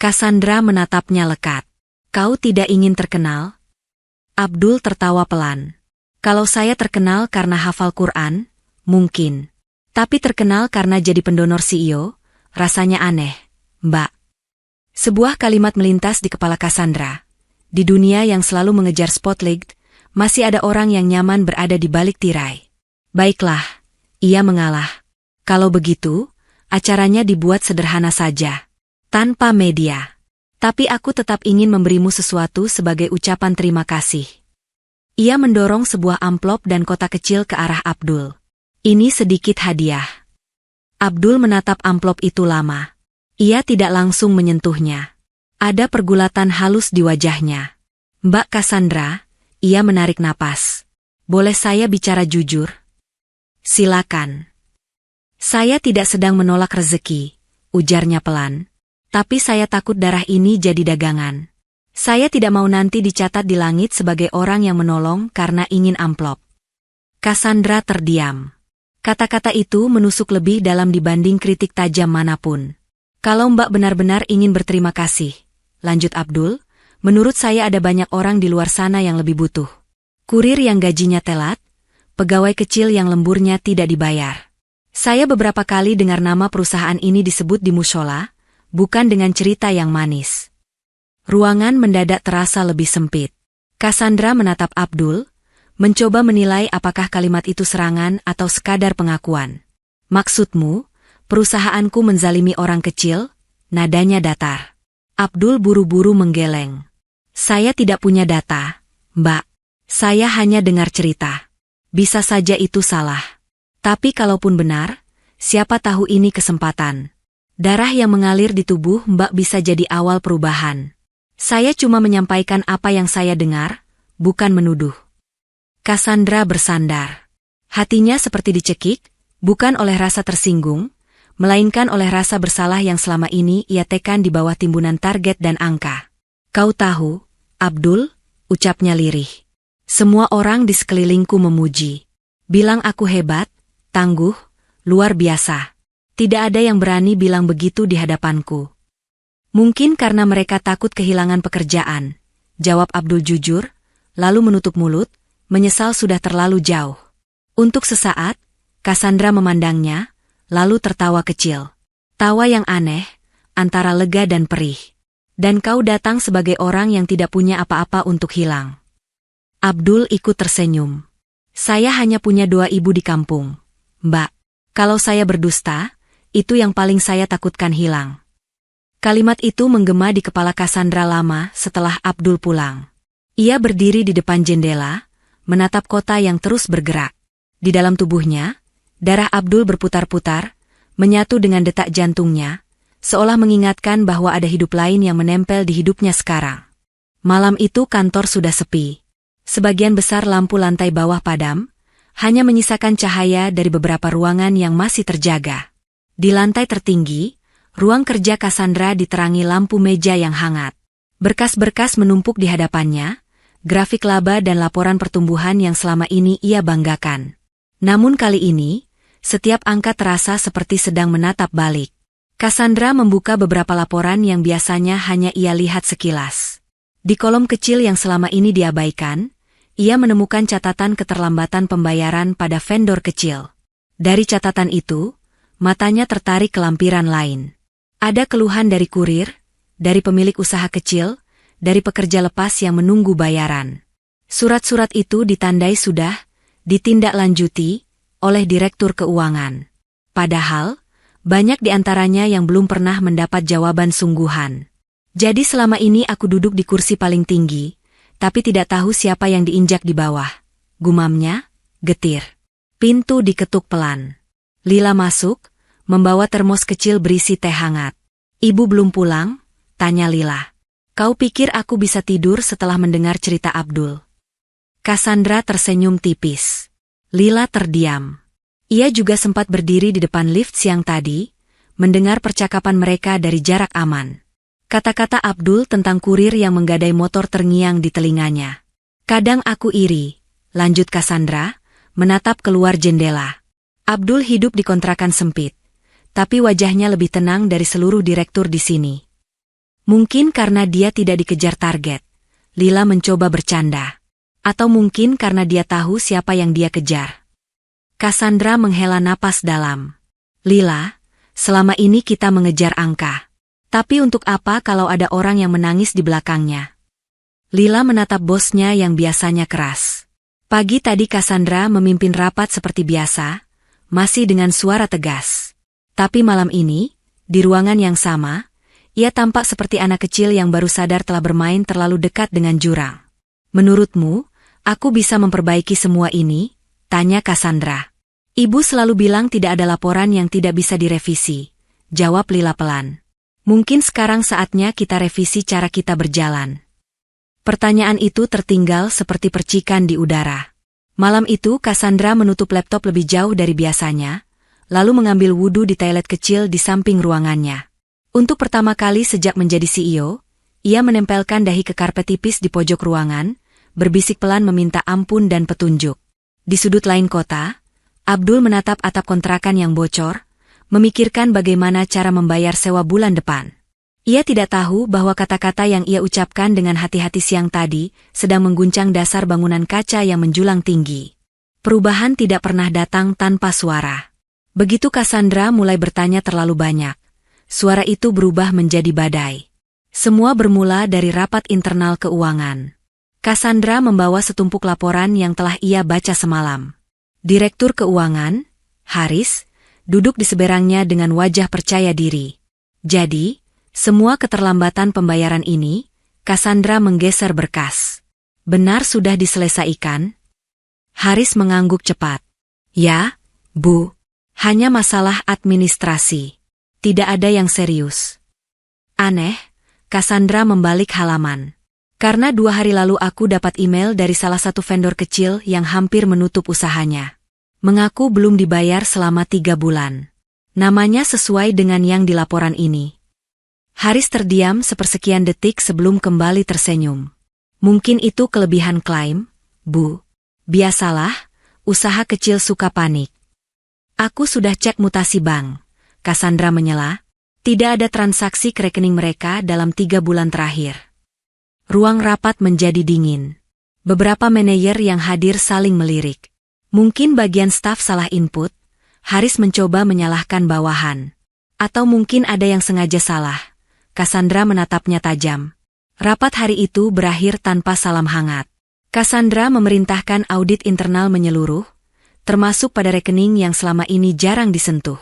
Cassandra menatapnya lekat. Kau tidak ingin terkenal? Abdul tertawa pelan. Kalau saya terkenal karena hafal Quran, mungkin. Tapi terkenal karena jadi pendonor CEO, rasanya aneh, Mbak. Sebuah kalimat melintas di kepala Cassandra. Di dunia yang selalu mengejar spotlight, masih ada orang yang nyaman berada di balik tirai. Baiklah, ia mengalah. Kalau begitu, acaranya dibuat sederhana saja. Tanpa media. Tapi aku tetap ingin memberimu sesuatu sebagai ucapan terima kasih. Ia mendorong sebuah amplop dan kotak kecil ke arah Abdul. Ini sedikit hadiah. Abdul menatap amplop itu lama. Ia tidak langsung menyentuhnya. Ada pergulatan halus di wajahnya. Mbak Cassandra, ia menarik napas. Boleh saya bicara jujur? Silakan. Saya tidak sedang menolak rezeki, ujarnya pelan. Tapi saya takut darah ini jadi dagangan. Saya tidak mau nanti dicatat di langit sebagai orang yang menolong karena ingin amplop. Cassandra terdiam. Kata-kata itu menusuk lebih dalam dibanding kritik tajam manapun. Kalau Mbak benar-benar ingin berterima kasih, lanjut Abdul, menurut saya ada banyak orang di luar sana yang lebih butuh. Kurir yang gajinya telat, pegawai kecil yang lemburnya tidak dibayar. Saya beberapa kali dengar nama perusahaan ini disebut di mushola, bukan dengan cerita yang manis. Ruangan mendadak terasa lebih sempit. Cassandra menatap Abdul, mencoba menilai apakah kalimat itu serangan atau sekadar pengakuan. Maksudmu, perusahaanku menzalimi orang kecil? Nadanya datar. Abdul buru-buru menggeleng. Saya tidak punya data, Mbak. Saya hanya dengar cerita. Bisa saja itu salah. Tapi kalaupun benar, siapa tahu ini kesempatan. Darah yang mengalir di tubuh Mbak bisa jadi awal perubahan. Saya cuma menyampaikan apa yang saya dengar, bukan menuduh. Cassandra bersandar. Hatinya seperti dicekik, bukan oleh rasa tersinggung, melainkan oleh rasa bersalah yang selama ini ia tekan di bawah timbunan target dan angka. Kau tahu, Abdul, ucapnya lirih. Semua orang di sekelilingku memuji. Bilang aku hebat, tangguh, luar biasa. Tidak ada yang berani bilang begitu di hadapanku. Mungkin karena mereka takut kehilangan pekerjaan, jawab Abdul jujur, lalu menutup mulut, menyesal sudah terlalu jauh. Untuk sesaat, Cassandra memandangnya, lalu tertawa kecil. Tawa yang aneh, antara lega dan perih. Dan kau datang sebagai orang yang tidak punya apa-apa untuk hilang. Abdul ikut tersenyum. Saya hanya punya 2 ibu di kampung. Mbak, kalau saya berdusta, itu yang paling saya takutkan hilang. Kalimat itu menggema di kepala Cassandra lama setelah Abdul pulang. Ia berdiri di depan jendela, menatap kota yang terus bergerak. Di dalam tubuhnya, darah Abdul berputar-putar, menyatu dengan detak jantungnya, seolah mengingatkan bahwa ada hidup lain yang menempel di hidupnya sekarang. Malam itu kantor sudah sepi. Sebagian besar lampu lantai bawah padam, hanya menyisakan cahaya dari beberapa ruangan yang masih terjaga. Di lantai tertinggi, ruang kerja Cassandra diterangi lampu meja yang hangat. Berkas-berkas menumpuk di hadapannya, grafik laba dan laporan pertumbuhan yang selama ini ia banggakan. Namun kali ini, setiap angka terasa seperti sedang menatap balik. Cassandra membuka beberapa laporan yang biasanya hanya ia lihat sekilas. Di kolom kecil yang selama ini diabaikan, ia menemukan catatan keterlambatan pembayaran pada vendor kecil. Dari catatan itu, matanya tertarik ke lampiran lain. Ada keluhan dari kurir, dari pemilik usaha kecil, dari pekerja lepas yang menunggu bayaran. Surat-surat itu ditandai sudah ditindaklanjuti oleh Direktur Keuangan. Padahal, banyak di antaranya yang belum pernah mendapat jawaban sungguhan. Jadi selama ini aku duduk di kursi paling tinggi, tapi tidak tahu siapa yang diinjak di bawah. Gumamnya, getir. Pintu diketuk pelan. Lila masuk, membawa termos kecil berisi teh hangat. Ibu belum pulang? Tanya Lila. Kau pikir aku bisa tidur setelah mendengar cerita Abdul? Cassandra tersenyum tipis. Lila terdiam. Ia juga sempat berdiri di depan lift siang tadi, mendengar percakapan mereka dari jarak aman. Kata-kata Abdul tentang kurir yang menggadai motor terngiang di telinganya. Kadang aku iri, lanjut Cassandra, menatap keluar jendela. Abdul hidup di kontrakan sempit, tapi wajahnya lebih tenang dari seluruh direktur di sini. Mungkin karena dia tidak dikejar target, Lila mencoba bercanda. Atau mungkin karena dia tahu siapa yang dia kejar. Cassandra menghela napas dalam. Lila, selama ini kita mengejar angka. Tapi untuk apa kalau ada orang yang menangis di belakangnya? Lila menatap bosnya yang biasanya keras. Pagi tadi Cassandra memimpin rapat seperti biasa, masih dengan suara tegas. Tapi malam ini, di ruangan yang sama, ia tampak seperti anak kecil yang baru sadar telah bermain terlalu dekat dengan jurang. Menurutmu, aku bisa memperbaiki semua ini? Tanya Cassandra. Ibu selalu bilang tidak ada laporan yang tidak bisa direvisi, jawab Lila pelan. Mungkin sekarang saatnya kita revisi cara kita berjalan. Pertanyaan itu tertinggal seperti percikan di udara. Malam itu Cassandra menutup laptop lebih jauh dari biasanya, lalu mengambil wudhu di toilet kecil di samping ruangannya. Untuk pertama kali sejak menjadi CEO, ia menempelkan dahi ke karpet tipis di pojok ruangan, berbisik pelan meminta ampun dan petunjuk. Di sudut lain kota, Abdul menatap atap kontrakan yang bocor, memikirkan bagaimana cara membayar sewa bulan depan. Ia tidak tahu bahwa kata-kata yang ia ucapkan dengan hati-hati siang tadi sedang mengguncang dasar bangunan kaca yang menjulang tinggi. Perubahan tidak pernah datang tanpa suara. Begitu Cassandra mulai bertanya terlalu banyak, suara itu berubah menjadi badai. Semua bermula dari rapat internal keuangan. Cassandra membawa setumpuk laporan yang telah ia baca semalam. Direktur Keuangan, Haris, duduk di seberangnya dengan wajah percaya diri. Jadi, semua keterlambatan pembayaran ini, Cassandra menggeser berkas. Benar sudah diselesaikan? Haris mengangguk cepat. Ya, Bu. Hanya masalah administrasi. Tidak ada yang serius. Aneh, Cassandra membalik halaman. Karena 2 hari lalu aku dapat email dari salah satu vendor kecil yang hampir menutup usahanya. Mengaku belum dibayar selama 3 bulan. Namanya sesuai dengan yang di laporan ini. Haris terdiam sepersekian detik sebelum kembali tersenyum. Mungkin itu kelebihan klaim, Bu. Biasalah, usaha kecil suka panik. Aku sudah cek mutasi bank. Cassandra menyela. Tidak ada transaksi ke rekening mereka dalam 3 bulan terakhir. Ruang rapat menjadi dingin. Beberapa manajer yang hadir saling melirik. Mungkin bagian staf salah input, Haris mencoba menyalahkan bawahan. Atau mungkin ada yang sengaja salah. Cassandra menatapnya tajam. Rapat hari itu berakhir tanpa salam hangat. Cassandra memerintahkan audit internal menyeluruh, termasuk pada rekening yang selama ini jarang disentuh.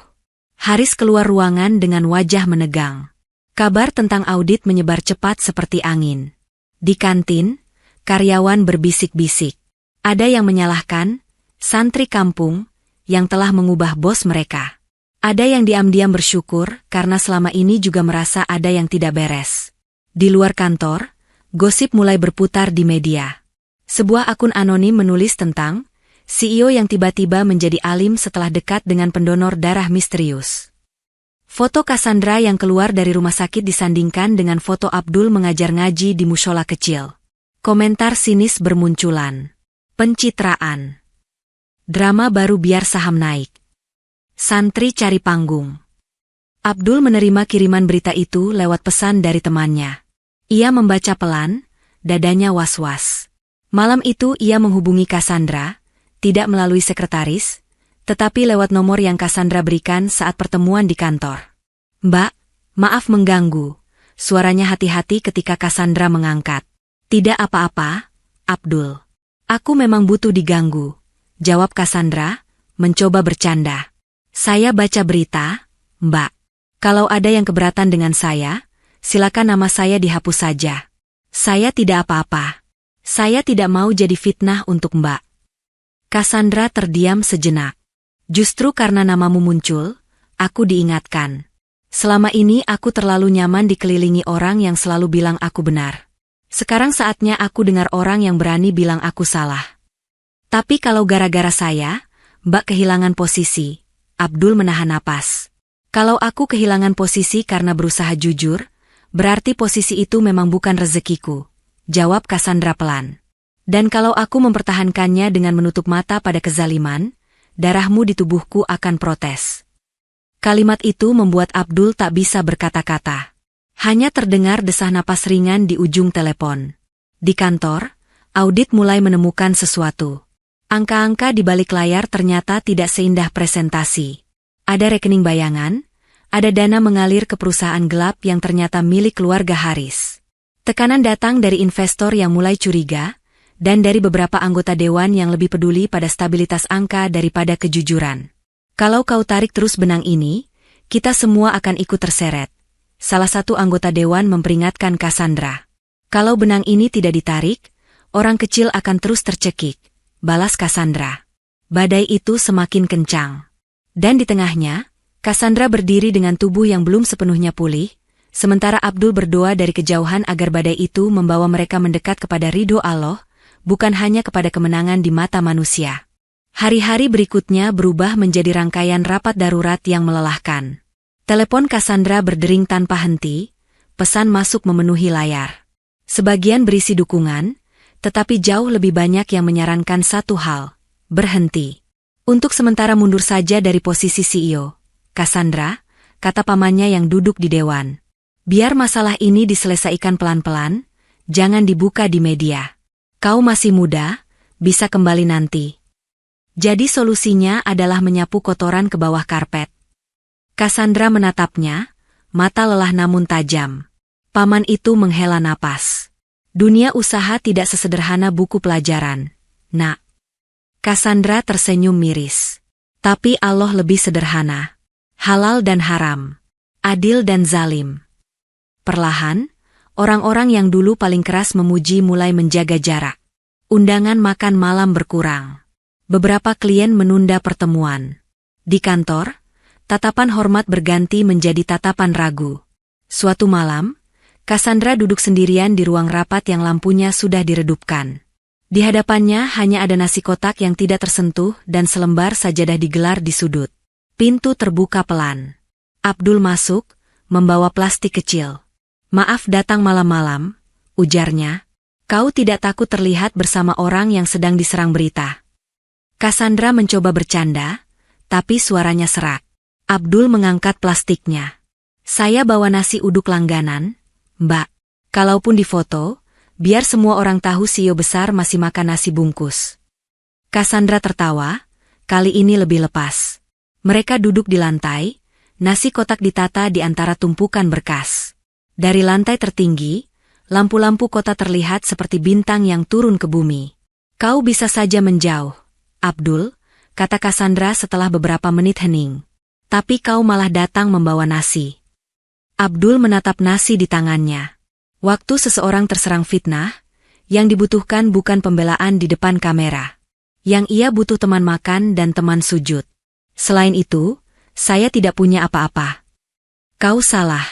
Haris keluar ruangan dengan wajah menegang. Kabar tentang audit menyebar cepat seperti angin. Di kantin, karyawan berbisik-bisik. Ada yang menyalahkan santri kampung yang telah mengubah bos mereka. Ada yang diam-diam bersyukur karena selama ini juga merasa ada yang tidak beres. Di luar kantor, gosip mulai berputar di media. Sebuah akun anonim menulis tentang CEO yang tiba-tiba menjadi alim setelah dekat dengan pendonor darah misterius. Foto Cassandra yang keluar dari rumah sakit disandingkan dengan foto Abdul mengajar ngaji di mushola kecil. Komentar sinis bermunculan. Pencitraan. Drama baru biar saham naik. Santri cari panggung. Abdul menerima kiriman berita itu lewat pesan dari temannya. Ia membaca pelan, dadanya was-was. Malam itu ia menghubungi Cassandra, tidak melalui sekretaris, tetapi lewat nomor yang Cassandra berikan saat pertemuan di kantor. Mbak, maaf mengganggu. Suaranya hati-hati ketika Cassandra mengangkat. Tidak apa-apa, Abdul. Aku memang butuh diganggu, jawab Cassandra, mencoba bercanda. Saya baca berita, Mbak. Kalau ada yang keberatan dengan saya, silakan nama saya dihapus saja. Saya tidak apa-apa. Saya tidak mau jadi fitnah untuk Mbak. Cassandra terdiam sejenak. Justru karena namamu muncul, aku diingatkan. Selama ini aku terlalu nyaman dikelilingi orang yang selalu bilang aku benar. Sekarang saatnya aku dengar orang yang berani bilang aku salah. Tapi kalau gara-gara saya, Mbak kehilangan posisi, Abdul menahan napas. Kalau aku kehilangan posisi karena berusaha jujur, berarti posisi itu memang bukan rezekiku, jawab Cassandra pelan. Dan kalau aku mempertahankannya dengan menutup mata pada kezaliman, darahmu di tubuhku akan protes. Kalimat itu membuat Abdul tak bisa berkata-kata. Hanya terdengar desah napas ringan di ujung telepon. Di kantor, audit mulai menemukan sesuatu. Angka-angka di balik layar ternyata tidak seindah presentasi. Ada rekening bayangan, ada dana mengalir ke perusahaan gelap yang ternyata milik keluarga Haris. Tekanan datang dari investor yang mulai curiga, dan dari beberapa anggota dewan yang lebih peduli pada stabilitas angka daripada kejujuran. Kalau kau tarik terus benang ini, kita semua akan ikut terseret. Salah satu anggota dewan memperingatkan Cassandra. Kalau benang ini tidak ditarik, orang kecil akan terus tercekik, balas Cassandra. Badai itu semakin kencang. Dan di tengahnya, Cassandra berdiri dengan tubuh yang belum sepenuhnya pulih, sementara Abdul berdoa dari kejauhan agar badai itu membawa mereka mendekat kepada ridho Allah, bukan hanya kepada kemenangan di mata manusia. Hari-hari berikutnya berubah menjadi rangkaian rapat darurat yang melelahkan. Telepon Cassandra berdering tanpa henti, pesan masuk memenuhi layar. Sebagian berisi dukungan, tetapi jauh lebih banyak yang menyarankan satu hal, berhenti. Untuk sementara mundur saja dari posisi CEO. Cassandra, kata pamannya yang duduk di dewan. Biar masalah ini diselesaikan pelan-pelan, jangan dibuka di media. Kau masih muda, bisa kembali nanti. Jadi solusinya adalah menyapu kotoran ke bawah karpet. Cassandra menatapnya, mata lelah namun tajam. Paman itu menghela napas. Dunia usaha tidak sesederhana buku pelajaran, Nak. Cassandra tersenyum miris. Tapi Allah lebih sederhana. Halal dan haram. Adil dan zalim. Perlahan, orang-orang yang dulu paling keras memuji mulai menjaga jarak. Undangan makan malam berkurang. Beberapa klien menunda pertemuan. Di kantor, tatapan hormat berganti menjadi tatapan ragu. Suatu malam, Cassandra duduk sendirian di ruang rapat yang lampunya sudah diredupkan. Di hadapannya hanya ada nasi kotak yang tidak tersentuh dan selembar sajadah digelar di sudut. Pintu terbuka pelan. Abdul masuk, membawa plastik kecil. "Maaf datang malam-malam," ujarnya. "Kau tidak takut terlihat bersama orang yang sedang diserang berita?" Cassandra mencoba bercanda, tapi suaranya serak. Abdul mengangkat plastiknya. "Saya bawa nasi uduk langganan, Mbak. Kalaupun difoto, biar semua orang tahu CEO besar masih makan nasi bungkus." Cassandra tertawa, kali ini lebih lepas. Mereka duduk di lantai, nasi kotak ditata di antara tumpukan berkas. Dari lantai tertinggi, lampu-lampu kota terlihat seperti bintang yang turun ke bumi. "Kau bisa saja menjauh, Abdul," kata Cassandra setelah beberapa menit hening. "Tapi kau malah datang membawa nasi." Abdul menatap nasi di tangannya. Waktu seseorang terserang fitnah, yang dibutuhkan bukan pembelaan di depan kamera. Yang ia butuh teman makan dan teman sujud. "Selain itu, saya tidak punya apa-apa." "Kau salah,"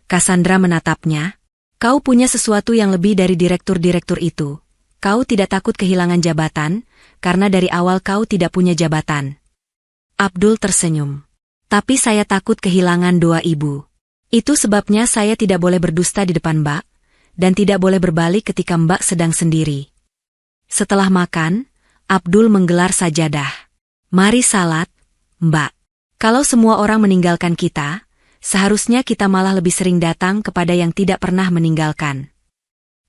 Cassandra menatapnya. "Kau punya sesuatu yang lebih dari direktur-direktur itu. Kau tidak takut kehilangan jabatan, karena dari awal kau tidak punya jabatan." Abdul tersenyum. "Tapi saya takut kehilangan doa ibu. Itu sebabnya saya tidak boleh berdusta di depan Mbak, dan tidak boleh berbalik ketika Mbak sedang sendiri." Setelah makan, Abdul menggelar sajadah. "Mari salat, Mbak. Kalau semua orang meninggalkan kita, seharusnya kita malah lebih sering datang kepada yang tidak pernah meninggalkan."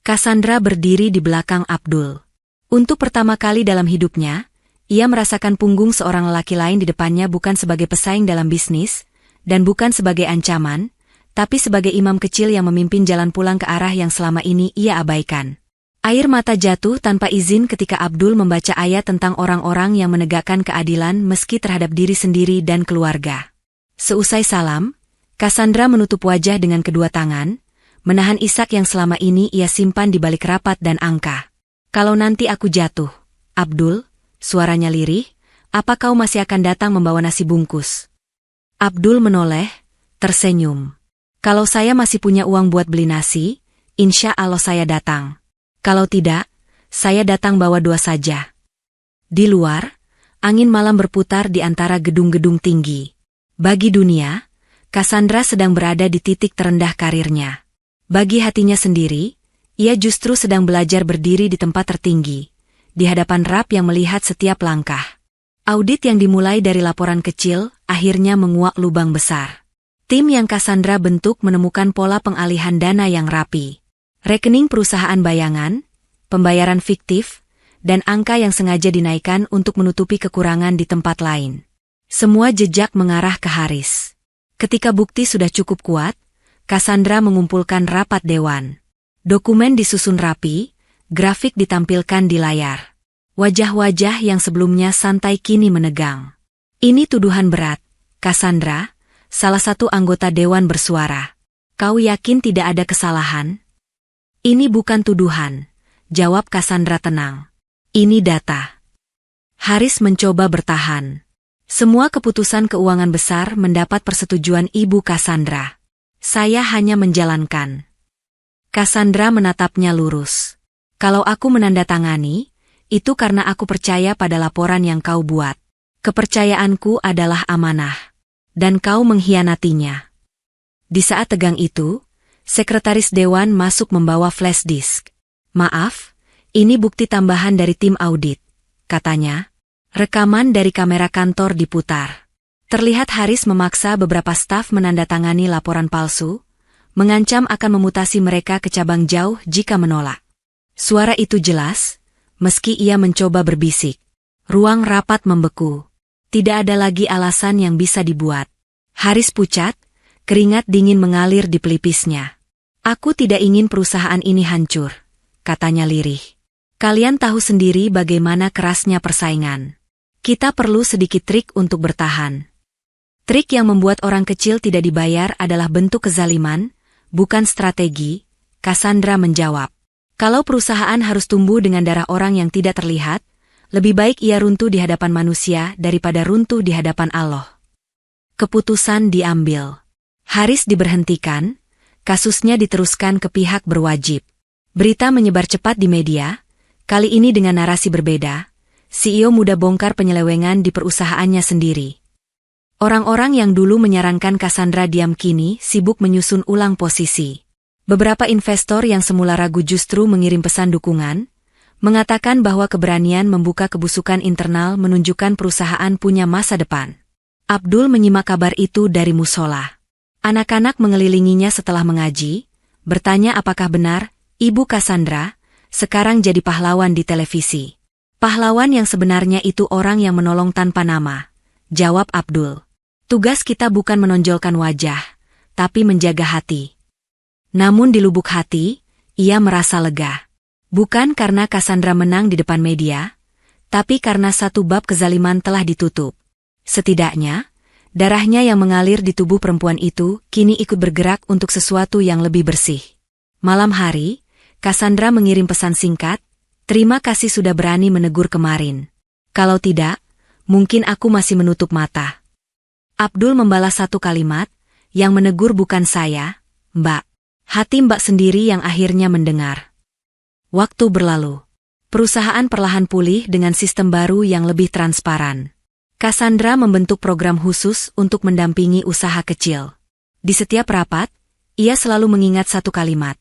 Cassandra berdiri di belakang Abdul. Untuk pertama kali dalam hidupnya, ia merasakan punggung seorang lelaki lain di depannya bukan sebagai pesaing dalam bisnis, dan bukan sebagai ancaman, tapi sebagai imam kecil yang memimpin jalan pulang ke arah yang selama ini ia abaikan. Air mata jatuh tanpa izin ketika Abdul membaca ayat tentang orang-orang yang menegakkan keadilan meski terhadap diri sendiri dan keluarga. Seusai salam, Cassandra menutup wajah dengan kedua tangan, menahan isak yang selama ini ia simpan di balik rapat dan angka. "Kalau nanti aku jatuh, Abdul," suaranya lirih, "apa kau masih akan datang membawa nasi bungkus?" Abdul menoleh, tersenyum. "Kalau saya masih punya uang buat beli nasi, insya Allah saya datang. Kalau tidak, saya datang bawa dua saja." Di luar, angin malam berputar di antara gedung-gedung tinggi. Bagi dunia, Cassandra sedang berada di titik terendah karirnya. Bagi hatinya sendiri, ia justru sedang belajar berdiri di tempat tertinggi, di hadapan Rabb yang melihat setiap langkah. Audit yang dimulai dari laporan kecil, akhirnya menguak lubang besar. Tim yang Cassandra bentuk menemukan pola pengalihan dana yang rapi. Rekening perusahaan bayangan, pembayaran fiktif, dan angka yang sengaja dinaikkan untuk menutupi kekurangan di tempat lain. Semua jejak mengarah ke Haris. Ketika bukti sudah cukup kuat, Cassandra mengumpulkan rapat dewan. Dokumen disusun rapi, grafik ditampilkan di layar. Wajah-wajah yang sebelumnya santai kini menegang. "Ini tuduhan berat, Cassandra," salah satu anggota dewan bersuara. "Kau yakin tidak ada kesalahan?" "Ini bukan tuduhan," jawab Cassandra tenang. "Ini data." Haris mencoba bertahan. "Semua keputusan keuangan besar mendapat persetujuan Ibu Cassandra. Saya hanya menjalankan." Cassandra menatapnya lurus. "Kalau aku menandatangani, itu karena aku percaya pada laporan yang kau buat. Kepercayaanku adalah amanah. Dan kau mengkhianatinya." Di saat tegang itu, sekretaris dewan masuk membawa flash disk. "Maaf, ini bukti tambahan dari tim audit," katanya. Rekaman dari kamera kantor diputar. Terlihat Haris memaksa beberapa staf menandatangani laporan palsu, mengancam akan memutasi mereka ke cabang jauh jika menolak. Suara itu jelas, meski ia mencoba berbisik. Ruang rapat membeku. Tidak ada lagi alasan yang bisa dibuat. Haris pucat, keringat dingin mengalir di pelipisnya. "Aku tidak ingin perusahaan ini hancur," katanya lirih. "Kalian tahu sendiri bagaimana kerasnya persaingan. Kita perlu sedikit trik untuk bertahan." Trik yang membuat orang kecil tidak dibayar adalah bentuk kezaliman, bukan strategi, Cassandra menjawab. "Kalau perusahaan harus tumbuh dengan darah orang yang tidak terlihat, lebih baik ia runtuh di hadapan manusia daripada runtuh di hadapan Allah." Keputusan diambil. Haris diberhentikan, Kasusnya diteruskan ke pihak berwajib. Berita menyebar cepat di media, kali ini dengan narasi berbeda. CEO muda bongkar penyelewengan di perusahaannya sendiri. Orang-orang yang dulu menyarankan Cassandra diam kini sibuk menyusun ulang posisi. Beberapa investor yang semula ragu justru mengirim pesan dukungan, mengatakan bahwa keberanian membuka kebusukan internal menunjukkan perusahaan punya masa depan. Abdul menyimak kabar itu dari musola. Anak-anak mengelilinginya setelah mengaji, bertanya apakah benar, Ibu Cassandra, sekarang jadi pahlawan di televisi. Pahlawan yang sebenarnya itu orang yang menolong tanpa nama, jawab Abdul. Tugas kita bukan menonjolkan wajah, tapi menjaga hati. Namun di lubuk hati, ia merasa lega. Bukan karena Cassandra menang di depan media, tapi karena satu bab kezaliman telah ditutup. Setidaknya, darahnya yang mengalir di tubuh perempuan itu kini ikut bergerak untuk sesuatu yang lebih bersih. Malam hari, Cassandra mengirim pesan singkat, "Terima kasih sudah berani menegur kemarin. Kalau tidak, mungkin aku masih menutup mata." Abdul membalas satu kalimat, "Yang menegur bukan saya, Mbak." Hati Mbak sendiri yang akhirnya mendengar. Waktu berlalu. Perusahaan perlahan pulih dengan sistem baru yang lebih transparan. Cassandra membentuk program khusus untuk mendampingi usaha kecil. Di setiap rapat, ia selalu mengingat satu kalimat.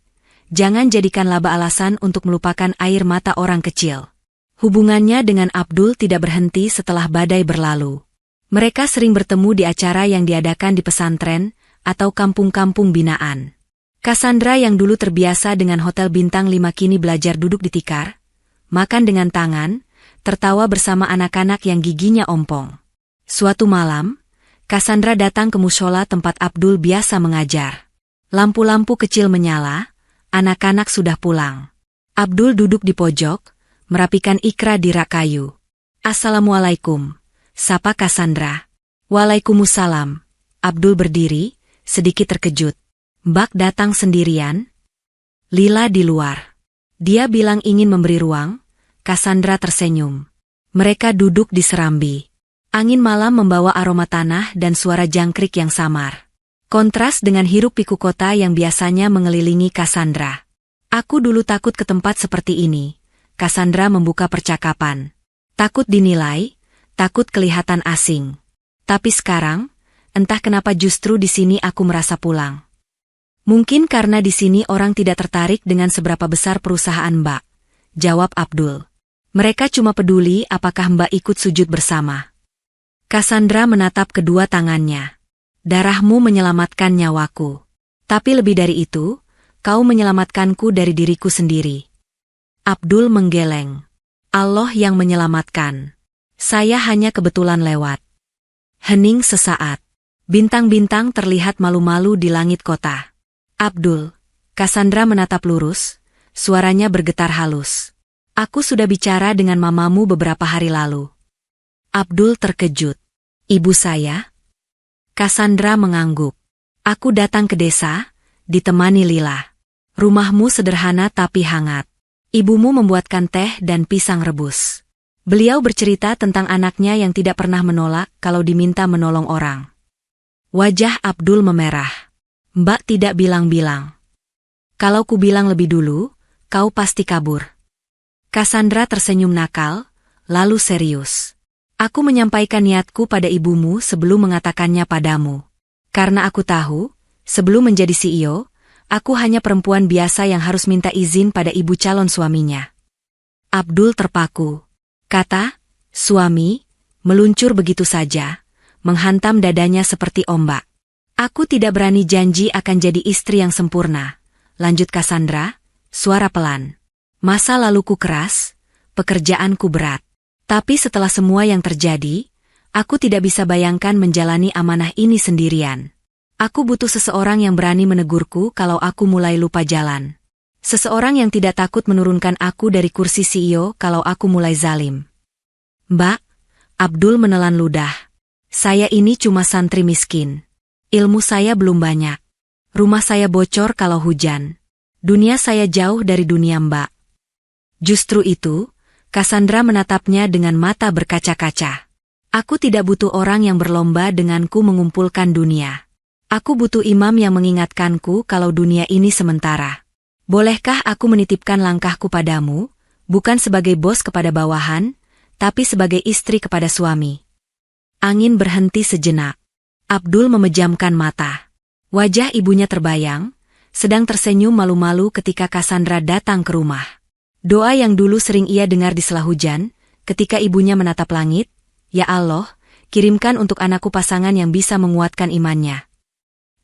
Jangan jadikan laba alasan untuk melupakan air mata orang kecil. Hubungannya dengan Abdul tidak berhenti setelah badai berlalu. Mereka sering bertemu di acara yang diadakan di pesantren atau kampung-kampung binaan. Cassandra yang dulu terbiasa dengan hotel bintang 5 kini belajar duduk di tikar, makan dengan tangan, tertawa bersama anak-anak yang giginya ompong. Suatu malam, Cassandra datang ke mushola tempat Abdul biasa mengajar. Lampu-lampu kecil menyala, anak-anak sudah pulang. Abdul duduk di pojok, merapikan ikra di rak kayu. "Assalamualaikum," sapa Cassandra. "Waalaikumsalam." Abdul berdiri, sedikit terkejut. "Mbak datang sendirian?" Lila di luar. Dia bilang ingin memberi ruang. Cassandra tersenyum. Mereka duduk di serambi. Angin malam membawa aroma tanah dan suara jangkrik yang samar. Kontras dengan hiruk pikuk kota yang biasanya mengelilingi Cassandra. "Aku dulu takut ke tempat seperti ini." Cassandra membuka percakapan. "Takut dinilai, takut kelihatan asing. Tapi sekarang, entah kenapa justru di sini aku merasa pulang. Mungkin karena di sini orang tidak tertarik dengan seberapa besar perusahaan Mbak," jawab Abdul. "Mereka cuma peduli apakah Mbak ikut sujud bersama." Cassandra menatap kedua tangannya. "Darahmu menyelamatkan nyawaku. Tapi lebih dari itu, kau menyelamatkanku dari diriku sendiri." Abdul menggeleng. "Allah yang menyelamatkan. Saya hanya kebetulan lewat." Hening sesaat. Bintang-bintang terlihat malu-malu di langit kota. "Abdul," Cassandra menatap lurus, suaranya bergetar halus. "Aku sudah bicara dengan mamamu beberapa hari lalu." Abdul terkejut. "Ibu saya?" Cassandra mengangguk. "Aku datang ke desa, ditemani Lila. Rumahmu sederhana tapi hangat. Ibumu membuatkan teh dan pisang rebus." Beliau bercerita tentang anaknya yang tidak pernah menolak kalau diminta menolong orang. Wajah Abdul memerah. "Mbak tidak bilang-bilang. Kalau ku bilang lebih dulu, kau pasti kabur." Cassandra tersenyum nakal, lalu serius. "Aku menyampaikan niatku pada ibumu sebelum mengatakannya padamu. Karena aku tahu, sebelum menjadi CEO, aku hanya perempuan biasa yang harus minta izin pada ibu calon suaminya." Abdul terpaku. Kata, "suami," meluncur begitu saja, menghantam dadanya seperti ombak. "Aku tidak berani janji akan jadi istri yang sempurna," lanjut Cassandra, suara pelan. "Masa laluku keras, pekerjaanku berat. Tapi setelah semua yang terjadi, aku tidak bisa bayangkan menjalani amanah ini sendirian. Aku butuh seseorang yang berani menegurku kalau aku mulai lupa jalan. Seseorang yang tidak takut menurunkan aku dari kursi CEO kalau aku mulai zalim." "Mbak," Abdul menelan ludah. "Saya ini cuma santri miskin. Ilmu saya belum banyak. Rumah saya bocor kalau hujan. Dunia saya jauh dari dunia Mbak." Justru itu, Cassandra menatapnya dengan mata berkaca-kaca. "Aku tidak butuh orang yang berlomba denganku mengumpulkan dunia. Aku butuh imam yang mengingatkanku kalau dunia ini sementara. Bolehkah aku menitipkan langkahku padamu, bukan sebagai bos kepada bawahan, tapi sebagai istri kepada suami?" Angin berhenti sejenak. Abdul memejamkan mata. Wajah ibunya terbayang, sedang tersenyum malu-malu ketika Cassandra datang ke rumah. Doa yang dulu sering ia dengar di sela hujan, ketika ibunya menatap langit, "Ya Allah, kirimkan untuk anakku pasangan yang bisa menguatkan imannya."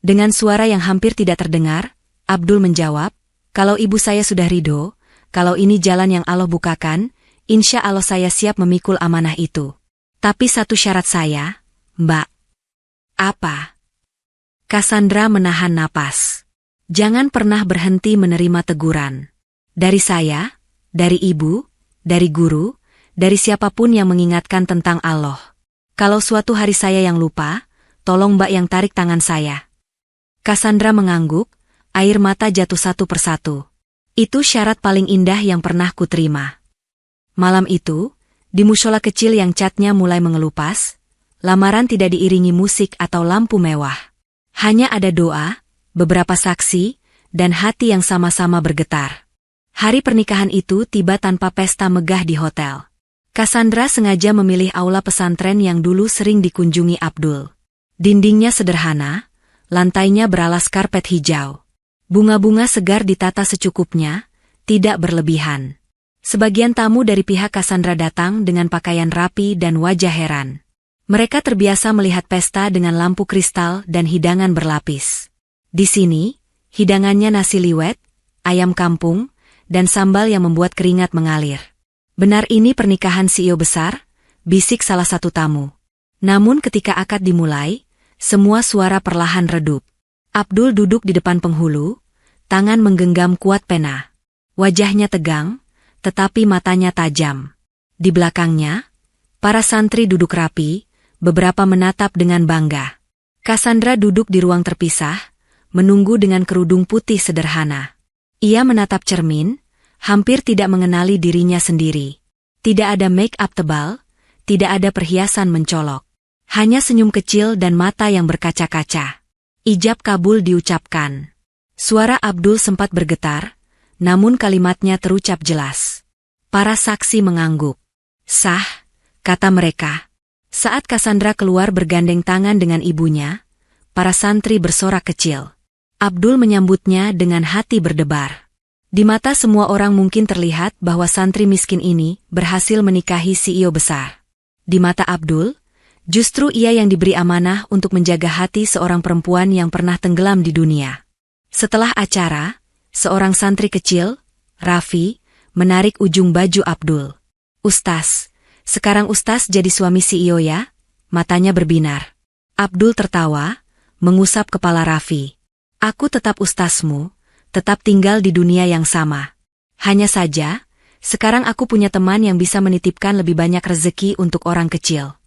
Dengan suara yang hampir tidak terdengar, Abdul menjawab, "Kalau ibu saya sudah ridho, kalau ini jalan yang Allah bukakan, insya Allah saya siap memikul amanah itu. Tapi satu syarat saya, Mbak." "Apa?" Cassandra menahan napas. "Jangan pernah berhenti menerima teguran. Dari saya, dari ibu, dari guru, dari siapapun yang mengingatkan tentang Allah. Kalau suatu hari saya yang lupa, tolong Mbak yang tarik tangan saya." Cassandra mengangguk, air mata jatuh satu persatu. "Itu syarat paling indah yang pernah kuterima." Malam itu, di mushola kecil yang catnya mulai mengelupas, lamaran tidak diiringi musik atau lampu mewah. Hanya ada doa, beberapa saksi, dan hati yang sama-sama bergetar. Hari pernikahan itu tiba tanpa pesta megah di hotel. Cassandra sengaja memilih aula pesantren yang dulu sering dikunjungi Abdul. Dindingnya sederhana, lantainya beralas karpet hijau. Bunga-bunga segar ditata secukupnya, tidak berlebihan. Sebagian tamu dari pihak Cassandra datang dengan pakaian rapi dan wajah heran. Mereka terbiasa melihat pesta dengan lampu kristal dan hidangan berlapis. Di sini, hidangannya nasi liwet, ayam kampung, dan sambal yang membuat keringat mengalir. "Benar ini pernikahan CEO besar?" bisik salah satu tamu. Namun ketika akad dimulai, semua suara perlahan redup. Abdul duduk di depan penghulu, tangan menggenggam kuat pena. Wajahnya tegang, tetapi matanya tajam. Di belakangnya, para santri duduk rapi, beberapa menatap dengan bangga. Cassandra duduk di ruang terpisah, menunggu dengan kerudung putih sederhana. Ia menatap cermin, hampir tidak mengenali dirinya sendiri. Tidak ada make-up tebal, tidak ada perhiasan mencolok. Hanya senyum kecil dan mata yang berkaca-kaca. Ijab kabul diucapkan. Suara Abdul sempat bergetar, namun kalimatnya terucap jelas. Para saksi mengangguk. "Sah," kata mereka. Saat Cassandra keluar bergandeng tangan dengan ibunya, para santri bersorak kecil. Abdul menyambutnya dengan hati berdebar. Di mata semua orang mungkin terlihat bahwa santri miskin ini berhasil menikahi CEO besar. Di mata Abdul, justru ia yang diberi amanah untuk menjaga hati seorang perempuan yang pernah tenggelam di dunia. Setelah acara, seorang santri kecil, Raffi, menarik ujung baju Abdul. "Ustaz, sekarang Ustaz jadi suami CEO ya?" Matanya berbinar. Abdul tertawa, mengusap kepala Raffi. "Aku tetap ustazmu, tetap tinggal di dunia yang sama. Hanya saja, sekarang aku punya teman yang bisa menitipkan lebih banyak rezeki untuk orang kecil."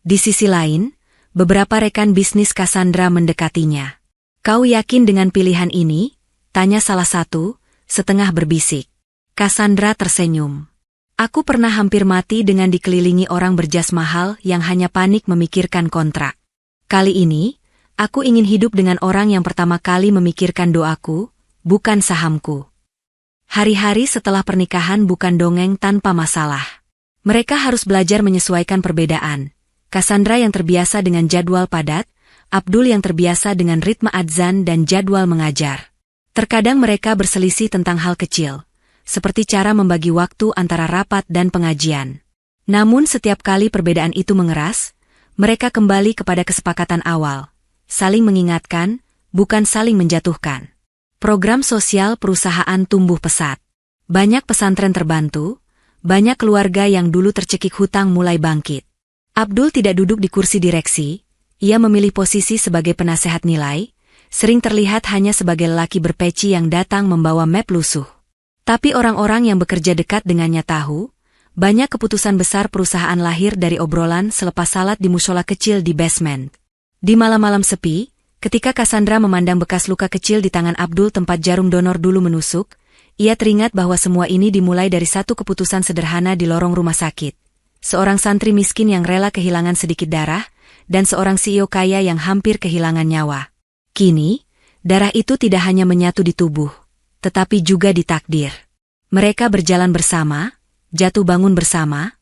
Di sisi lain, beberapa rekan bisnis Cassandra mendekatinya. "Kau yakin dengan pilihan ini?" tanya salah satu, setengah berbisik. Cassandra tersenyum. "Aku pernah hampir mati dengan dikelilingi orang berjas mahal yang hanya panik memikirkan kontrak. Kali ini, aku ingin hidup dengan orang yang pertama kali memikirkan doaku, bukan sahamku." Hari-hari setelah pernikahan bukan dongeng tanpa masalah. Mereka harus belajar menyesuaikan perbedaan. Cassandra yang terbiasa dengan jadwal padat, Abdul yang terbiasa dengan ritme adzan dan jadwal mengajar. Terkadang mereka berselisih tentang hal kecil, seperti cara membagi waktu antara rapat dan pengajian. Namun setiap kali perbedaan itu mengeras, mereka kembali kepada kesepakatan awal, saling mengingatkan, bukan saling menjatuhkan. Program sosial perusahaan tumbuh pesat. Banyak pesantren terbantu, banyak keluarga yang dulu tercekik hutang mulai bangkit. Abdul tidak duduk di kursi direksi, ia memilih posisi sebagai penasehat nilai, sering terlihat hanya sebagai lelaki berpeci yang datang membawa map lusuh. Tapi orang-orang yang bekerja dekat dengannya tahu, banyak keputusan besar perusahaan lahir dari obrolan selepas salat di mushola kecil di basement. Di malam-malam sepi, ketika Cassandra memandang bekas luka kecil di tangan Abdul tempat jarum donor dulu menusuk, ia teringat bahwa semua ini dimulai dari satu keputusan sederhana di lorong rumah sakit. Seorang santri miskin yang rela kehilangan sedikit darah, dan seorang CEO kaya yang hampir kehilangan nyawa. Kini, darah itu tidak hanya menyatu di tubuh, tetapi juga di takdir. Mereka berjalan bersama, jatuh bangun bersama,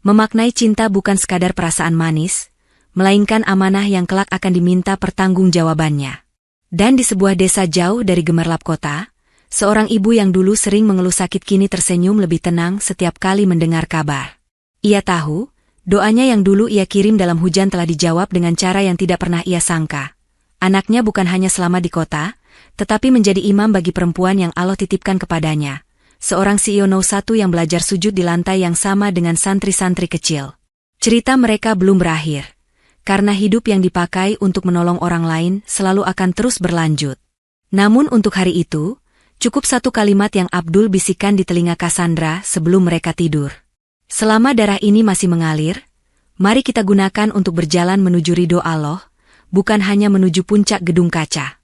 memaknai cinta bukan sekadar perasaan manis, melainkan amanah yang kelak akan diminta pertanggungjawabannya. Dan di sebuah desa jauh dari gemerlap kota, seorang ibu yang dulu sering mengeluh sakit kini tersenyum lebih tenang setiap kali mendengar kabar. Ia tahu, doanya yang dulu ia kirim dalam hujan telah dijawab dengan cara yang tidak pernah ia sangka. Anaknya bukan hanya selamat di kota, tetapi menjadi imam bagi perempuan yang Allah titipkan kepadanya. Seorang CEO No. 1 yang belajar sujud di lantai yang sama dengan santri-santri kecil. Cerita mereka belum berakhir. Karena hidup yang dipakai untuk menolong orang lain selalu akan terus berlanjut. Namun untuk hari itu, cukup satu kalimat yang Abdul bisikan di telinga Cassandra sebelum mereka tidur. Selama darah ini masih mengalir, mari kita gunakan untuk berjalan menuju ridho Allah, bukan hanya menuju puncak gedung kaca.